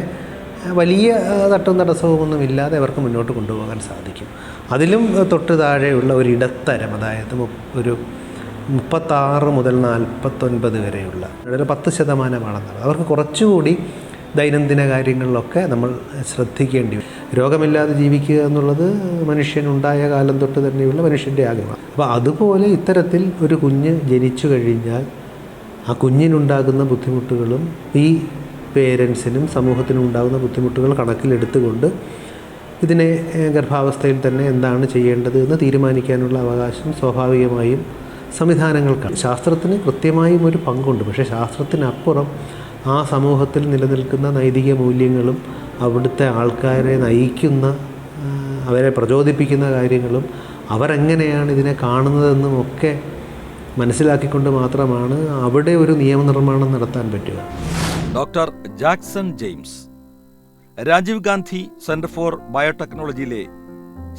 വലിയ തട്ടും തടസ്സവുമൊന്നും ഇല്ലാതെ അവർക്ക് മുന്നോട്ട് കൊണ്ടുപോകാൻ സാധിക്കും. അതിലും തൊട്ട് താഴെയുള്ള ഒരു ഇടത്തരം, അതായത് ഒരു 36 മുതൽ 49 വരെയുള്ള ഒരു 10% അവർക്ക് കുറച്ചുകൂടി ദൈനംദിന കാര്യങ്ങളിലൊക്കെ നമ്മൾ ശ്രദ്ധിക്കേണ്ടി വരും. രോഗമില്ലാതെ ജീവിക്കുക എന്നുള്ളത് മനുഷ്യനുണ്ടായ കാലം തൊട്ട് തന്നെയുള്ള മനുഷ്യൻ്റെ ആഗ്രഹമാണ്. അപ്പോൾ അതുപോലെ ഇത്തരത്തിൽ ഒരു കുഞ്ഞ് ജനിച്ചു കഴിഞ്ഞാൽ ആ കുഞ്ഞിനുണ്ടാകുന്ന ബുദ്ധിമുട്ടുകളും ഈ പേരൻസിനും സമൂഹത്തിനും ഉണ്ടാകുന്ന ബുദ്ധിമുട്ടുകൾ കണക്കിലെടുത്തുകൊണ്ട് ഇതിനെ ഗർഭാവസ്ഥയിൽ തന്നെ എന്താണ് ചെയ്യേണ്ടത് എന്ന് തീരുമാനിക്കാനുള്ള അവകാശം സ്വാഭാവികമായും സംവിധാനങ്ങൾക്കാണ്. ശാസ്ത്രത്തിന് കൃത്യമായും ഒരു പങ്കുണ്ട്. പക്ഷേ ശാസ്ത്രത്തിനപ്പുറം ആ സമൂഹത്തിൽ നിലനിൽക്കുന്ന നൈതിക മൂല്യങ്ങളും അവിടുത്തെ ആൾക്കാരെ നയിക്കുന്ന, അവരെ പ്രചോദിപ്പിക്കുന്ന കാര്യങ്ങളും അവരെങ്ങനെയാണ് ഇതിനെ കാണുന്നതെന്നും ഒക്കെ മനസ്സിലാക്കിക്കൊണ്ട് മാത്രമാണ് അവിടെ ഒരു നിയമനിർമ്മാണം നടത്താൻ പറ്റുക. Doctor Jackson James, Rajiv Gandhi centre for ബയോടെക്നോളജിയിലെ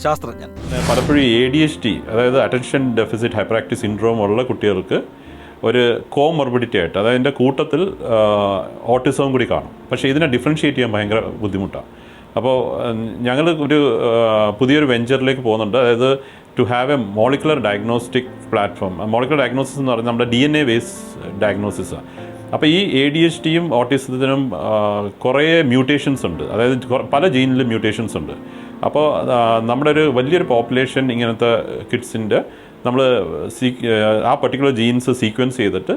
ശാസ്ത്രജ്ഞൻ. പലപ്പോഴും ADHD, അതായത് attention deficit hyperactive syndrome ഉള്ള കുട്ടികൾക്ക് ഒരു കോമോർബിഡിറ്റി ആയിട്ട്, അതായത് അതിൻ്റെ കൂട്ടത്തിൽ ഓട്ടിസവും കൂടി കാണും. പക്ഷേ ഇതിനെ ഡിഫറൻഷ്യേറ്റ് ചെയ്യാൻ ഭയങ്കര ബുദ്ധിമുട്ടാണ്. അപ്പോൾ ഞങ്ങൾ ഒരു പുതിയൊരു വെഞ്ചറിലേക്ക് പോകുന്നുണ്ട്. അതായത് to have a molecular diagnostic platform. Molecular diagnosis എന്ന് പറയുന്നത് നമ്മുടെ DNA ബേസ് ഡയഗ്നോസിസാണ്. അപ്പോൾ ഈ ADHDയും ഓട്ടിസത്തിനും കുറേ മ്യൂട്ടേഷൻസ് ഉണ്ട്, അതായത് പല ജീനിലും മ്യൂട്ടേഷൻസ് ഉണ്ട്. അപ്പോൾ നമ്മുടെ ഒരു വലിയൊരു പോപ്പുലേഷൻ ഇങ്ങനത്തെ കിഡ്സിൻ്റെ നമ്മൾ ആ പർട്ടിക്കുലർ ജീൻസ് സീക്വൻസ് ചെയ്തിട്ട്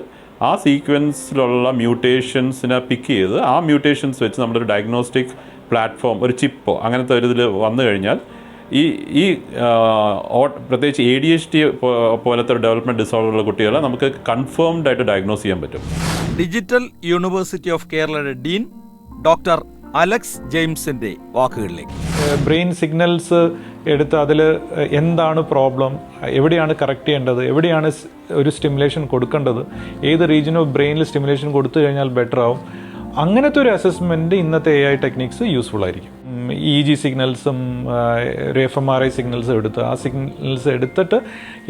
ആ സീക്വൻസിലുള്ള മ്യൂട്ടേഷൻസിനെ പിക്ക് ചെയ്ത് ആ മ്യൂട്ടേഷൻസ് വെച്ച് നമ്മുടെ ഒരു ഡയഗ്നോസ്റ്റിക് പ്ലാറ്റ്ഫോം, ഒരു ചിപ്പോ അങ്ങനത്തെ ഒരു ഇതിൽ വന്നു കഴിഞ്ഞാൽ ഈ പ്രത്യേകിച്ച് ADHD പോലത്തെ ഒരു ഡെവലപ്മെൻറ്റ് ഡിസോർഡറുള്ള കുട്ടികളെ നമുക്ക് കൺഫേംഡ് ആയിട്ട് ഡയഗ്നോസ് ചെയ്യാൻ പറ്റും. ഡിജിറ്റൽ യൂണിവേഴ്സിറ്റി ഓഫ് കേരളയുടെ ഡീൻ ഡോക്ടർ അലക്സ് ജെയിംസിന്റെ വാക്കുകളിലേക്ക്. ബ്രെയിൻ സിഗ്നൽസ് എടുത്ത് അതിൽ എന്താണ് പ്രോബ്ലം, എവിടെയാണ് കറക്റ്റ് ചെയ്യേണ്ടത്, എവിടെയാണ് ഒരു സ്റ്റിമുലേഷൻ കൊടുക്കേണ്ടത്, ഏത് റീജിയൻ ഓഫ് ബ്രെയിനിൽ സ്റ്റിമുലേഷൻ കൊടുത്തു കഴിഞ്ഞാൽ ബെറ്റർ ആവും, അങ്ങനത്തെ ഒരു അസസ്മെൻറ്റ് ഇന്നത്തെ AI ടെക്നിക്സ് യൂസ്ഫുൾ ആയിരിക്കും. EEG സിഗ്നൽസും ഒരു fMRI സിഗ്നൽസും എടുത്ത് ആ സിഗ്നൽസ് എടുത്തിട്ട്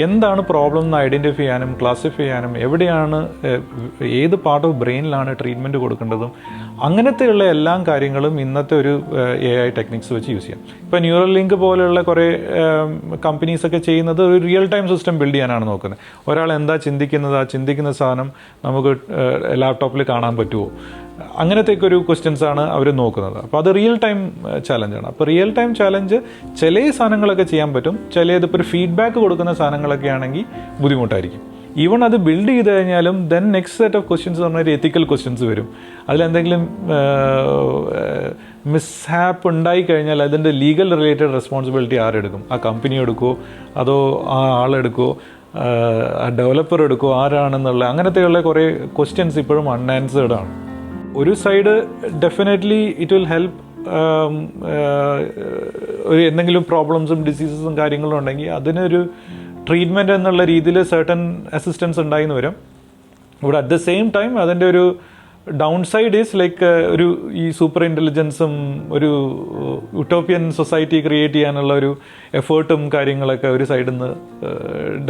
എന്താണ് പ്രോബ്ലം എന്ന് ഐഡൻറ്റിഫൈ ചെയ്യാനും ക്ലാസിഫൈ ചെയ്യാനും എവിടെയാണ് ഏത് പാർട്ട് ഓഫ് ബ്രെയിനിലാണ് ട്രീറ്റ്മെൻറ്റ് കൊടുക്കേണ്ടതും അങ്ങനത്തെയുള്ള എല്ലാ കാര്യങ്ങളും ഇന്നത്തെ ഒരു AI ടെക്നിക്സ് വെച്ച് യൂസ് ചെയ്യാം. ഇപ്പോൾ ന്യൂറൽ ലിങ്ക് പോലെയുള്ള കുറേ കമ്പനീസൊക്കെ ചെയ്യുന്നത് ഒരു റിയൽ ടൈം സിസ്റ്റം ബിൽഡ് ചെയ്യാനാണ് നോക്കുന്നത്. ഒരാൾ എന്താ ചിന്തിക്കുന്നത്, ആ ചിന്തിക്കുന്ന സാധനം നമുക്ക് ലാപ്ടോപ്പിൽ കാണാൻ പറ്റുമോ, അങ്ങനത്തേക്കൊരു ക്വസ്റ്റ്യൻസാണ് അവർ നോക്കുന്നത്. അപ്പോൾ അത് റിയൽ ടൈം ചാലഞ്ചാണ്. അപ്പോൾ റിയൽ ടൈം ചാലഞ്ച് ചില സാധനങ്ങളൊക്കെ ചെയ്യാൻ പറ്റും, ചിലതിപ്പോൾ ഒരു ഫീഡ്ബാക്ക് കൊടുക്കുന്ന സാധനങ്ങളൊക്കെ ആണെങ്കിൽ ബുദ്ധിമുട്ടായിരിക്കും. ഈവൺ അത് ബിൽഡ് ചെയ്ത് കഴിഞ്ഞാലും then next set of questions പറഞ്ഞാൽ എത്തിക്കൽ ക്വസ്റ്റ്യൻസ് വരും. അതിലെന്തെങ്കിലും മിസ്ഹാപ്പ് ഉണ്ടായി കഴിഞ്ഞാൽ അതിൻ്റെ ലീഗൽ റിലേറ്റഡ് റെസ്പോൺസിബിലിറ്റി ആരെടുക്കും? ആ കമ്പനി എടുക്കുമോ അതോ ആ ആളെടുക്കുമോ, ആ ഡെവലപ്പർ എടുക്കുമോ, ആരാണെന്നുള്ള അങ്ങനത്തെയുള്ള കുറേ ക്വസ്റ്റ്യൻസ് ഇപ്പോഴും അൺആൻസേർഡ് ആണ്. ഒരു side definitely it will help. ഒരു എന്തെങ്കിലും പ്രോബ്ലംസും ഡിസീസസും കാര്യങ്ങളും ഉണ്ടെങ്കിൽ അതിനൊരു ട്രീറ്റ്മെൻറ്റ് എന്നുള്ള രീതിയിൽ സർട്ടൻ അസിസ്റ്റൻസ് ഉണ്ടായിന്ന് വരും. ഇവിടെ അറ്റ് ദ സെയിം ടൈം അതിൻ്റെ ഒരു ഡൗൺ സൈഡ് ഈസ് ലൈക്ക് ഒരു ഈ സൂപ്പർ ഇൻ്റലിജൻസും ഒരു യൂട്ടോപ്യൻ സൊസൈറ്റി ക്രിയേറ്റ് ചെയ്യാനുള്ള ഒരു എഫേർട്ടും കാര്യങ്ങളൊക്കെ ഒരു സൈഡിൽ നിന്ന്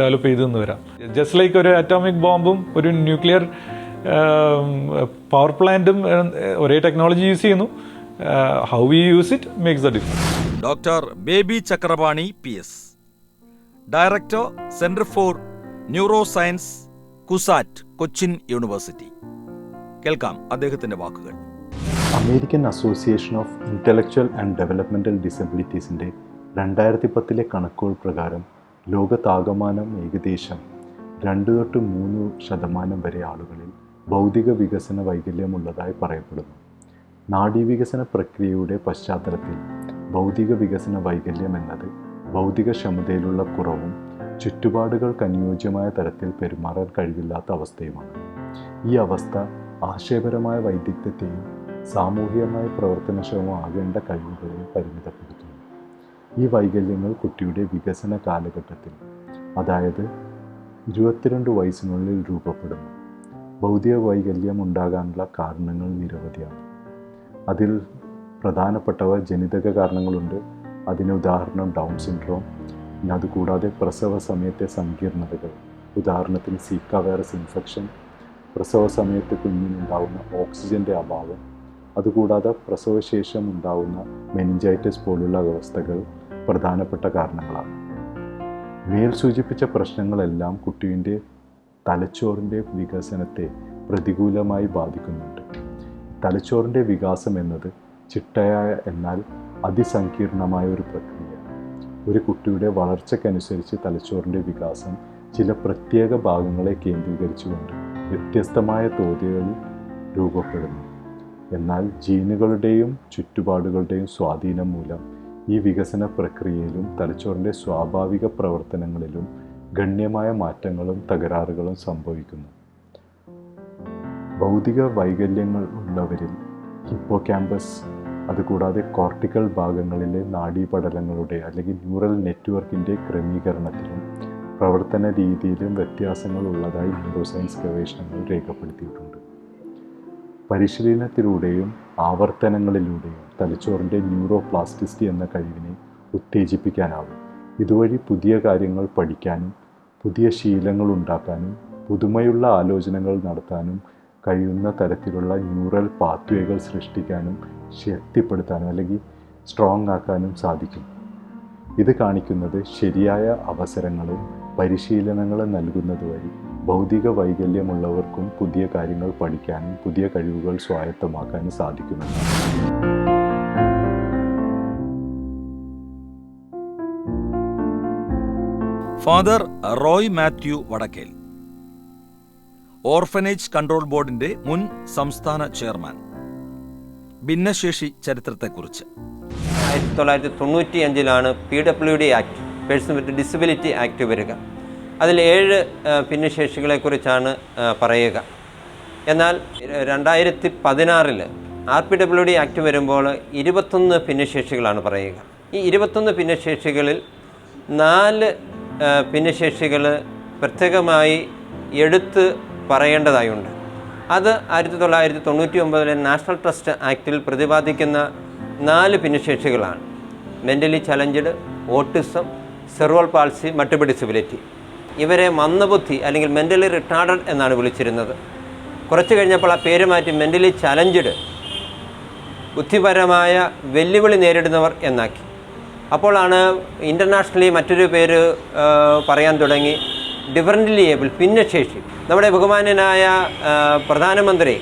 ഡെവലപ്പ് ചെയ്തെന്ന് വരാം. ജസ്റ്റ് ലൈക്ക് ഒരു അറ്റോമിക് ബോംബും ഒരു ന്യൂക്ലിയർ പവർ പ്ലാന്റും ഒരേ ടെക്നോളജി യൂസ് ചെയ്യുന്നു. How we use it makes the difference. Doctor Baby Chakrapani PS, director centre for neuroscience, CUSAT, Cochin university. കേൾക്കാം അദ്ദേഹത്തിന്റെ വാക്കുകൾ. American association of intellectual and developmental ഡിസബിലിറ്റീസിൻ്റെ 2010 കണക്കുകൾ പ്രകാരം ലോകത്താകമാനം ഏകദേശം 2-3% വരെ ആളുകളിൽ ഭൗതിക വികസന വൈകല്യമുള്ളതായി പറയപ്പെടുന്നു. നാഡീവികസന പ്രക്രിയയുടെ പശ്ചാത്തലത്തിൽ ഭൗതിക വികസന വൈകല്യം എന്നത് ഭൗതിക ക്ഷമതയിലുള്ള കുറവും ചുറ്റുപാടുകൾക്ക് അനുയോജ്യമായ തരത്തിൽ പെരുമാറാൻ കഴിവില്ലാത്ത അവസ്ഥയുമാണ്. ഈ അവസ്ഥ ആശയപരമായ വൈദഗ്ധ്യത്തെയും സാമൂഹികമായ പ്രവർത്തനക്ഷമമാകേണ്ട കഴിവുകളെയും പരിമിതപ്പെടുത്തുന്നു. ഈ വൈകല്യങ്ങൾ കുട്ടിയുടെ വികസന കാലഘട്ടത്തിൽ, അതായത് 22 വയസ്സിനുള്ളിൽ രൂപപ്പെടുന്നു. ഭൗതിക വൈകല്യം ഉണ്ടാകാനുള്ള കാരണങ്ങൾ നിരവധിയാണ്. അതിൽ പ്രധാനപ്പെട്ടവ ജനിതക കാരണങ്ങളുണ്ട്. അതിന് ഉദാഹരണം ഡൗൺ സിൻഡ്രോം. അതുകൂടാതെ പ്രസവ സമയത്തെ സങ്കീർണതകൾ, ഉദാഹരണത്തിന് സീക്ക വൈറസ് ഇൻഫെക്ഷൻ, പ്രസവ സമയത്ത് കുഞ്ഞിനുണ്ടാവുന്ന ഓക്സിജൻ്റെ അഭാവം, അതുകൂടാതെ പ്രസവശേഷം ഉണ്ടാവുന്ന മെനിഞ്ചൈറ്റിസ് പോലുള്ള അവസ്ഥകൾ പ്രധാനപ്പെട്ട കാരണങ്ങളാണ്. മേൽ സൂചിപ്പിച്ച പ്രശ്നങ്ങളെല്ലാം കുട്ടിയുടെ തലച്ചോറിൻ്റെ വികസനത്തെ പ്രതികൂലമായി ബാധിക്കുന്നുണ്ട്. തലച്ചോറിൻ്റെ വികാസം എന്നത് ചിട്ടയായ എന്നാൽ അതിസങ്കീർണമായ ഒരു പ്രക്രിയയാണ്. ഒരു കുട്ടിയുടെ വളർച്ചയ്ക്കനുസരിച്ച് തലച്ചോറിൻ്റെ വികാസം ചില പ്രത്യേക ഭാഗങ്ങളെ കേന്ദ്രീകരിച്ചുകൊണ്ട് വ്യത്യസ്തമായ തോതുകളിൽ രൂപപ്പെടുന്നു. എന്നാൽ ജീനുകളുടെയും ചുറ്റുപാടുകളുടെയും സ്വാധീനം മൂലം ഈ വികസന പ്രക്രിയയിലും തലച്ചോറിൻ്റെ സ്വാഭാവിക പ്രവർത്തനങ്ങളിലും ഗണ്യമായ മാറ്റങ്ങളും തകരാറുകളും സംഭവിക്കുന്നു. ഭൗതിക വൈകല്യങ്ങൾ ഉള്ളവരിൽ ഹിപ്പോക്യാമ്പസ്, അതുകൂടാതെ കോർട്ടിക്കൽ ഭാഗങ്ങളിലെ നാഡീപടലങ്ങളുടെ അല്ലെങ്കിൽ ന്യൂറൽ നെറ്റ്വർക്കിൻ്റെ ക്രമീകരണത്തിലും പ്രവർത്തന രീതിയിലും വ്യത്യാസങ്ങൾ ഉള്ളതായി ന്യൂറോ സയൻസ് ഗവേഷണങ്ങൾ രേഖപ്പെടുത്തിയിട്ടുണ്ട്. പരിശീലനത്തിലൂടെയും ആവർത്തനങ്ങളിലൂടെയും തലച്ചോറിൻ്റെ ന്യൂറോ പ്ലാസ്റ്റിസിറ്റി എന്ന കഴിവിനെ ഉത്തേജിപ്പിക്കാനാവും. ഇതുവഴി പുതിയ കാര്യങ്ങൾ പഠിക്കാനും പുതിയ ശീലങ്ങൾ ഉണ്ടാക്കാനും പുതുമയുള്ള ആലോചനകൾ നടത്താനും കഴിയുന്ന തരത്തിലുള്ള ന്യൂറൽ പാത്വേകൾ സൃഷ്ടിക്കാനും ശക്തിപ്പെടുത്താനും അല്ലെങ്കിൽ സ്ട്രോങ് ആക്കാനും സാധിക്കും. ഇത് കാണിക്കുന്നത് ശരിയായ അവസരങ്ങളും പരിശീലനങ്ങളും നൽകുന്നത് വഴി ഭൗതിക വൈകല്യമുള്ളവർക്കും പുതിയ കാര്യങ്ങൾ പഠിക്കാനും പുതിയ കഴിവുകൾ സ്വായത്തമാക്കാനും സാധിക്കുമെന്നാണ്. Father Roy Mathew Vadakkel, orphanage control ബോർഡിന്റെ മുൻ സംസ്ഥാന ചെയർമാൻ. ഭിന്നശേഷി ചരിത്രത്തെക്കുറിച്ച് 1995 PWD act, person with disability act വരിക. അതിൽ 7 ഭിന്നശേഷികളെക്കുറിച്ചാണ് പറയുക. എന്നാൽ 2016 RPWD ആക്ട് വരുമ്പോൾ 21 ഭിന്നശേഷികളാണ് പറയുക. ഈ 21 ഭിന്നശേഷികളിൽ 4 ഭിന്നശേഷികൾ പ്രത്യേകമായി എടുത്ത് പറയേണ്ടതായുണ്ട്. അത് 1999 നാഷണൽ ട്രസ്റ്റ് ആക്ടിൽ പ്രതിപാദിക്കുന്ന 4 ഭിന്നശേഷികളാണ്. Mentally challenged, autism, cerebral palsy, multiple disability. ഇവരെ മന്ദബുദ്ധി അല്ലെങ്കിൽ മെൻ്റലി റിട്ടാർഡഡ് എന്നാണ് വിളിച്ചിരുന്നത്. കുറച്ച് കഴിഞ്ഞപ്പോൾ ആ പേര് മാറ്റി മെൻ്റലി ചലഞ്ചഡ്, ബുദ്ധിപരമായ വെല്ലുവിളി നേരിടുന്നവർ എന്നാക്കി. അപ്പോഴാണ് ഇൻ്റർനാഷണലി മറ്റൊരു പേര് പറയാൻ തുടങ്ങി, ഡിഫറൻ്റ്ലി ഏബിൾ, ഭിന്നശേഷി. നമ്മുടെ ബഹുമാന്യനായ പ്രധാനമന്ത്രി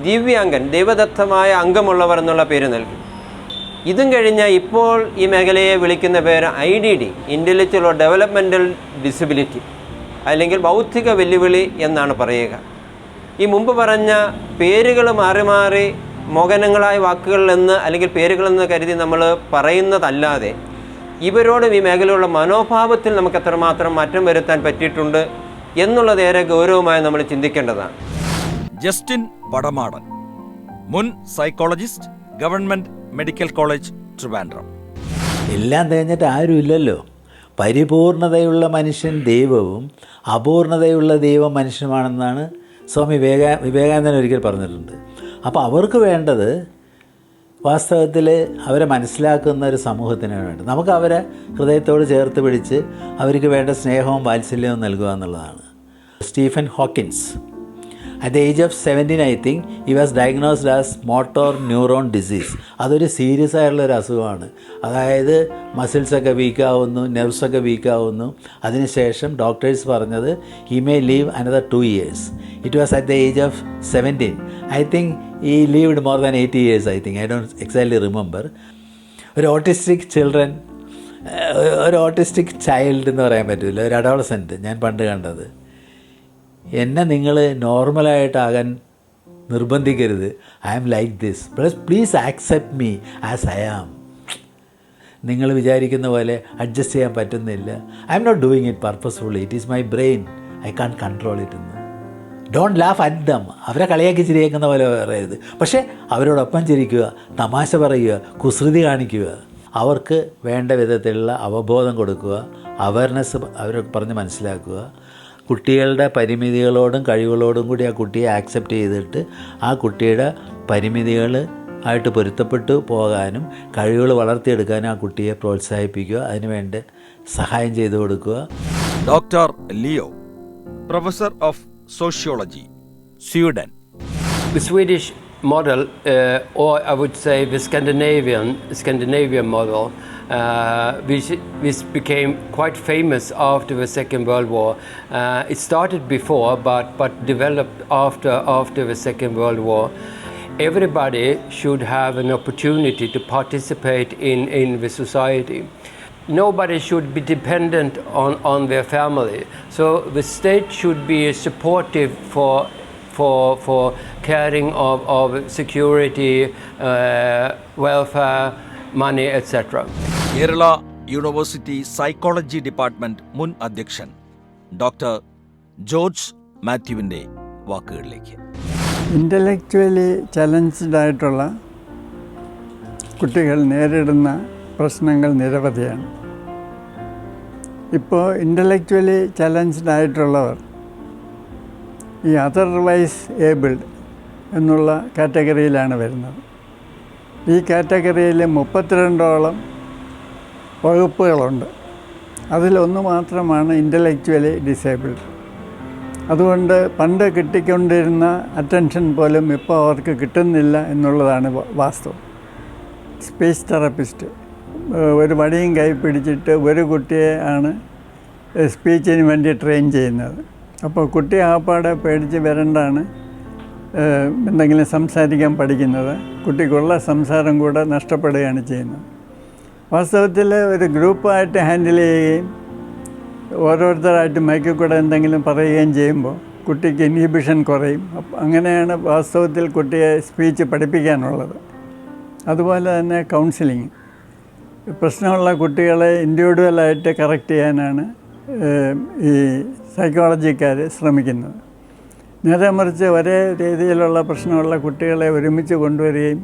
ദിവ്യാംഗൻ, ദൈവദത്തമായ അംഗമുള്ളവർ എന്നുള്ള പേര് നൽകി. ഇതും കഴിഞ്ഞ് ഇപ്പോൾ ഈ മേഖലയെ വിളിക്കുന്ന പേര് IDD, intellectual or developmental disability, അല്ലെങ്കിൽ ബൗദ്ധിക വെല്ലുവിളി എന്നാണ് പറയുക. ഈ മുമ്പ് പറഞ്ഞ പേരുകൾ മാറി മാറി മോഹനങ്ങളായ വാക്കുകളെന്ന് അല്ലെങ്കിൽ പേരുകളെന്ന് കരുതി നമ്മൾ പറയുന്നതല്ലാതെ ഇവരോടും ഈ മേഖലയുള്ള മനോഭാവത്തിൽ നമുക്ക് എത്രമാത്രം മാറ്റം വരുത്താൻ പറ്റിയിട്ടുണ്ട് എന്നുള്ളതേറെ ഗൗരവമായി നമ്മൾ ചിന്തിക്കേണ്ടതാണ്. ജസ്റ്റിൻ പടമാടൻ, മുൻ psychologist, government medical college, Trivandrum. എല്ലാം തികഞ്ഞിട്ട് ആരുമില്ലല്ലോ. പരിപൂർണതയുള്ള മനുഷ്യൻ ദൈവവും അപൂർണതയുള്ള ദൈവം മനുഷ്യനുമാണെന്നാണ് സ്വാമി വിവേകാനന്ദൻ ഒരിക്കൽ പറഞ്ഞിട്ടുണ്ട്. അപ്പോൾ അവർക്ക് വേണ്ടത് വാസ്തവത്തിൽ അവരെ മനസ്സിലാക്കുന്ന ഒരു സമൂഹത്തിനാണ് വേണ്ടത്. നമുക്ക് അവരെ ഹൃദയത്തോട് ചേർത്ത് പിടിച്ച് അവർക്ക് വേണ്ട സ്നേഹവും വാത്സല്യവും നൽകുക എന്നുള്ളതാണ്. Stephen Hawkins, at the age of 17 I think he was diagnosed as motor neuron disease. അതൊരു സീരിയസ് ആയിട്ടുള്ളൊരു അസുഖമാണ്. അതായത് മസിൽസൊക്കെ വീക്കാവുന്നു, നെർവ്സൊക്കെ വീക്കാവുന്നു. അതിനുശേഷം ഡോക്ടേഴ്സ് പറഞ്ഞത് he may live another 2 years. It was at the age of 17. I think he lived more than 80 years, I think. I don't exactly remember. ഒരു autistic child എന്ന് പറയാൻ പറ്റില്ല, ഒരു അഡോളസെൻറ്റ് ഞാൻ പണ്ട് കണ്ടത്. എന്നെ നിങ്ങൾ നോർമലായിട്ടാകാൻ നിർബന്ധിക്കരുത്. I am like this, please accept me as I am. നിങ്ങൾ വിചാരിക്കുന്ന പോലെ അഡ്ജസ്റ്റ് ചെയ്യാൻ പറ്റുന്നില്ല. I am not doing it purposefully, it is my brain, I can't control it എന്ന്. Don't laugh at them. അവരെ കളിയാക്കി ചിരിയേക്കുന്ന പോലെ പറയരുത്. പക്ഷേ അവരോടൊപ്പം ചിരിക്കുക, തമാശ പറയുക, കുസൃതി കാണിക്കുക, അവർക്ക് വേണ്ട വിധത്തിലുള്ള അവബോധം കൊടുക്കുക, അവയർനെസ് അവർ പറഞ്ഞ് മനസ്സിലാക്കുക. കുട്ടികളുടെ പരിമിതികളോടും കഴിവുകളോടും കൂടി ആ കുട്ടിയെ ആക്സെപ്റ്റ് ചെയ്തിട്ട് ആ കുട്ടിയുടെ പരിമിതികൾ ആയിട്ട് പൊരുത്തപ്പെട്ടു പോകാനും കഴിവുകൾ വളർത്തിയെടുക്കാനും ആ കുട്ടിയെ പ്രോത്സാഹിപ്പിക്കുക, അതിനുവേണ്ടി സഹായം ചെയ്തു കൊടുക്കുക. Doctor Leo, professor of sociology, Sweden. The Swedish model, or I would say the Scandinavian model, which became quite famous after the Second World War. It started before, but developed after the Second World War. Everybody should have an opportunity to participate in the society. nobody should be dependent on their family. So the state should be supportive for caring of security, welfare, money, etc. Kerala university psychology department മുൻ അധ്യക്ഷൻ doctor George മാത്യുവിൻ്റെ വാക്കുകളിലേക്ക്. Intellectually challenged ആയിട്ടുള്ള കുട്ടികൾ നേരിടുന്ന പ്രശ്നങ്ങൾ നിരവധിയാണ്. ഇപ്പോൾ intellectually challenged ആയിട്ടുള്ളവർ ഈ otherwise abled എന്നുള്ള കാറ്റഗറിയിലാണ് വരുന്നത്. ഈ കാറ്റഗറിയിൽ 32ഓളം വകുപ്പുകളുണ്ട്. അതിലൊന്ന് മാത്രമാണ് ഇൻ്റലക്ച്വലി ഡിസേബിൾഡ്. അതുകൊണ്ട് പണ്ട് കിട്ടിക്കൊണ്ടിരുന്ന അറ്റൻഷൻ പോലും ഇപ്പോൾ അവർക്ക് കിട്ടുന്നില്ല എന്നുള്ളതാണ് വാസ്തവം. സ്പീച്ച് തെറാപ്പിസ്റ്റ് ഒരു വടിയും കൈ പിടിച്ചിട്ട് ഒരു കുട്ടിയെ ആണ് സ്പീച്ചിന് വേണ്ടി ട്രെയിൻ ചെയ്യുന്നത്. അപ്പോൾ കുട്ടി ആപ്പാടെ പേടിച്ച് വരണ്ടാണ് എന്തെങ്കിലും സംസാരിക്കാൻ പഠിക്കുന്നത്. കുട്ടിക്കുള്ള സംസാരം കൂടെ നഷ്ടപ്പെടുകയാണ് ചെയ്യുന്നത്. വാസ്തവത്തിൽ ഒരു ഗ്രൂപ്പായിട്ട് ഹാൻഡിൽ ചെയ്യുകയും ഓരോരുത്തരായിട്ട് മൈക്കിൽ കൂടെ എന്തെങ്കിലും പറയുകയും ചെയ്യുമ്പോൾ കുട്ടിക്ക് ഇൻഹിബിഷൻ കുറയും. അങ്ങനെയാണ് വാസ്തവത്തിൽ കുട്ടിയെ സ്പീച്ച് പഠിപ്പിക്കാനുള്ളത്. അതുപോലെ തന്നെ കൗൺസിലിങ്, പ്രശ്നമുള്ള കുട്ടികളെ ഇൻഡിവിജ്വലായിട്ട് കറക്റ്റ് ചെയ്യാനാണ് ഈ സൈക്കോളജിക്കാർ ശ്രമിക്കുന്നത്. നേരെ മറിച്ച് ഒരേ രീതിയിലുള്ള പ്രശ്നമുള്ള കുട്ടികളെ ഒരുമിച്ച് കൊണ്ടുവരികയും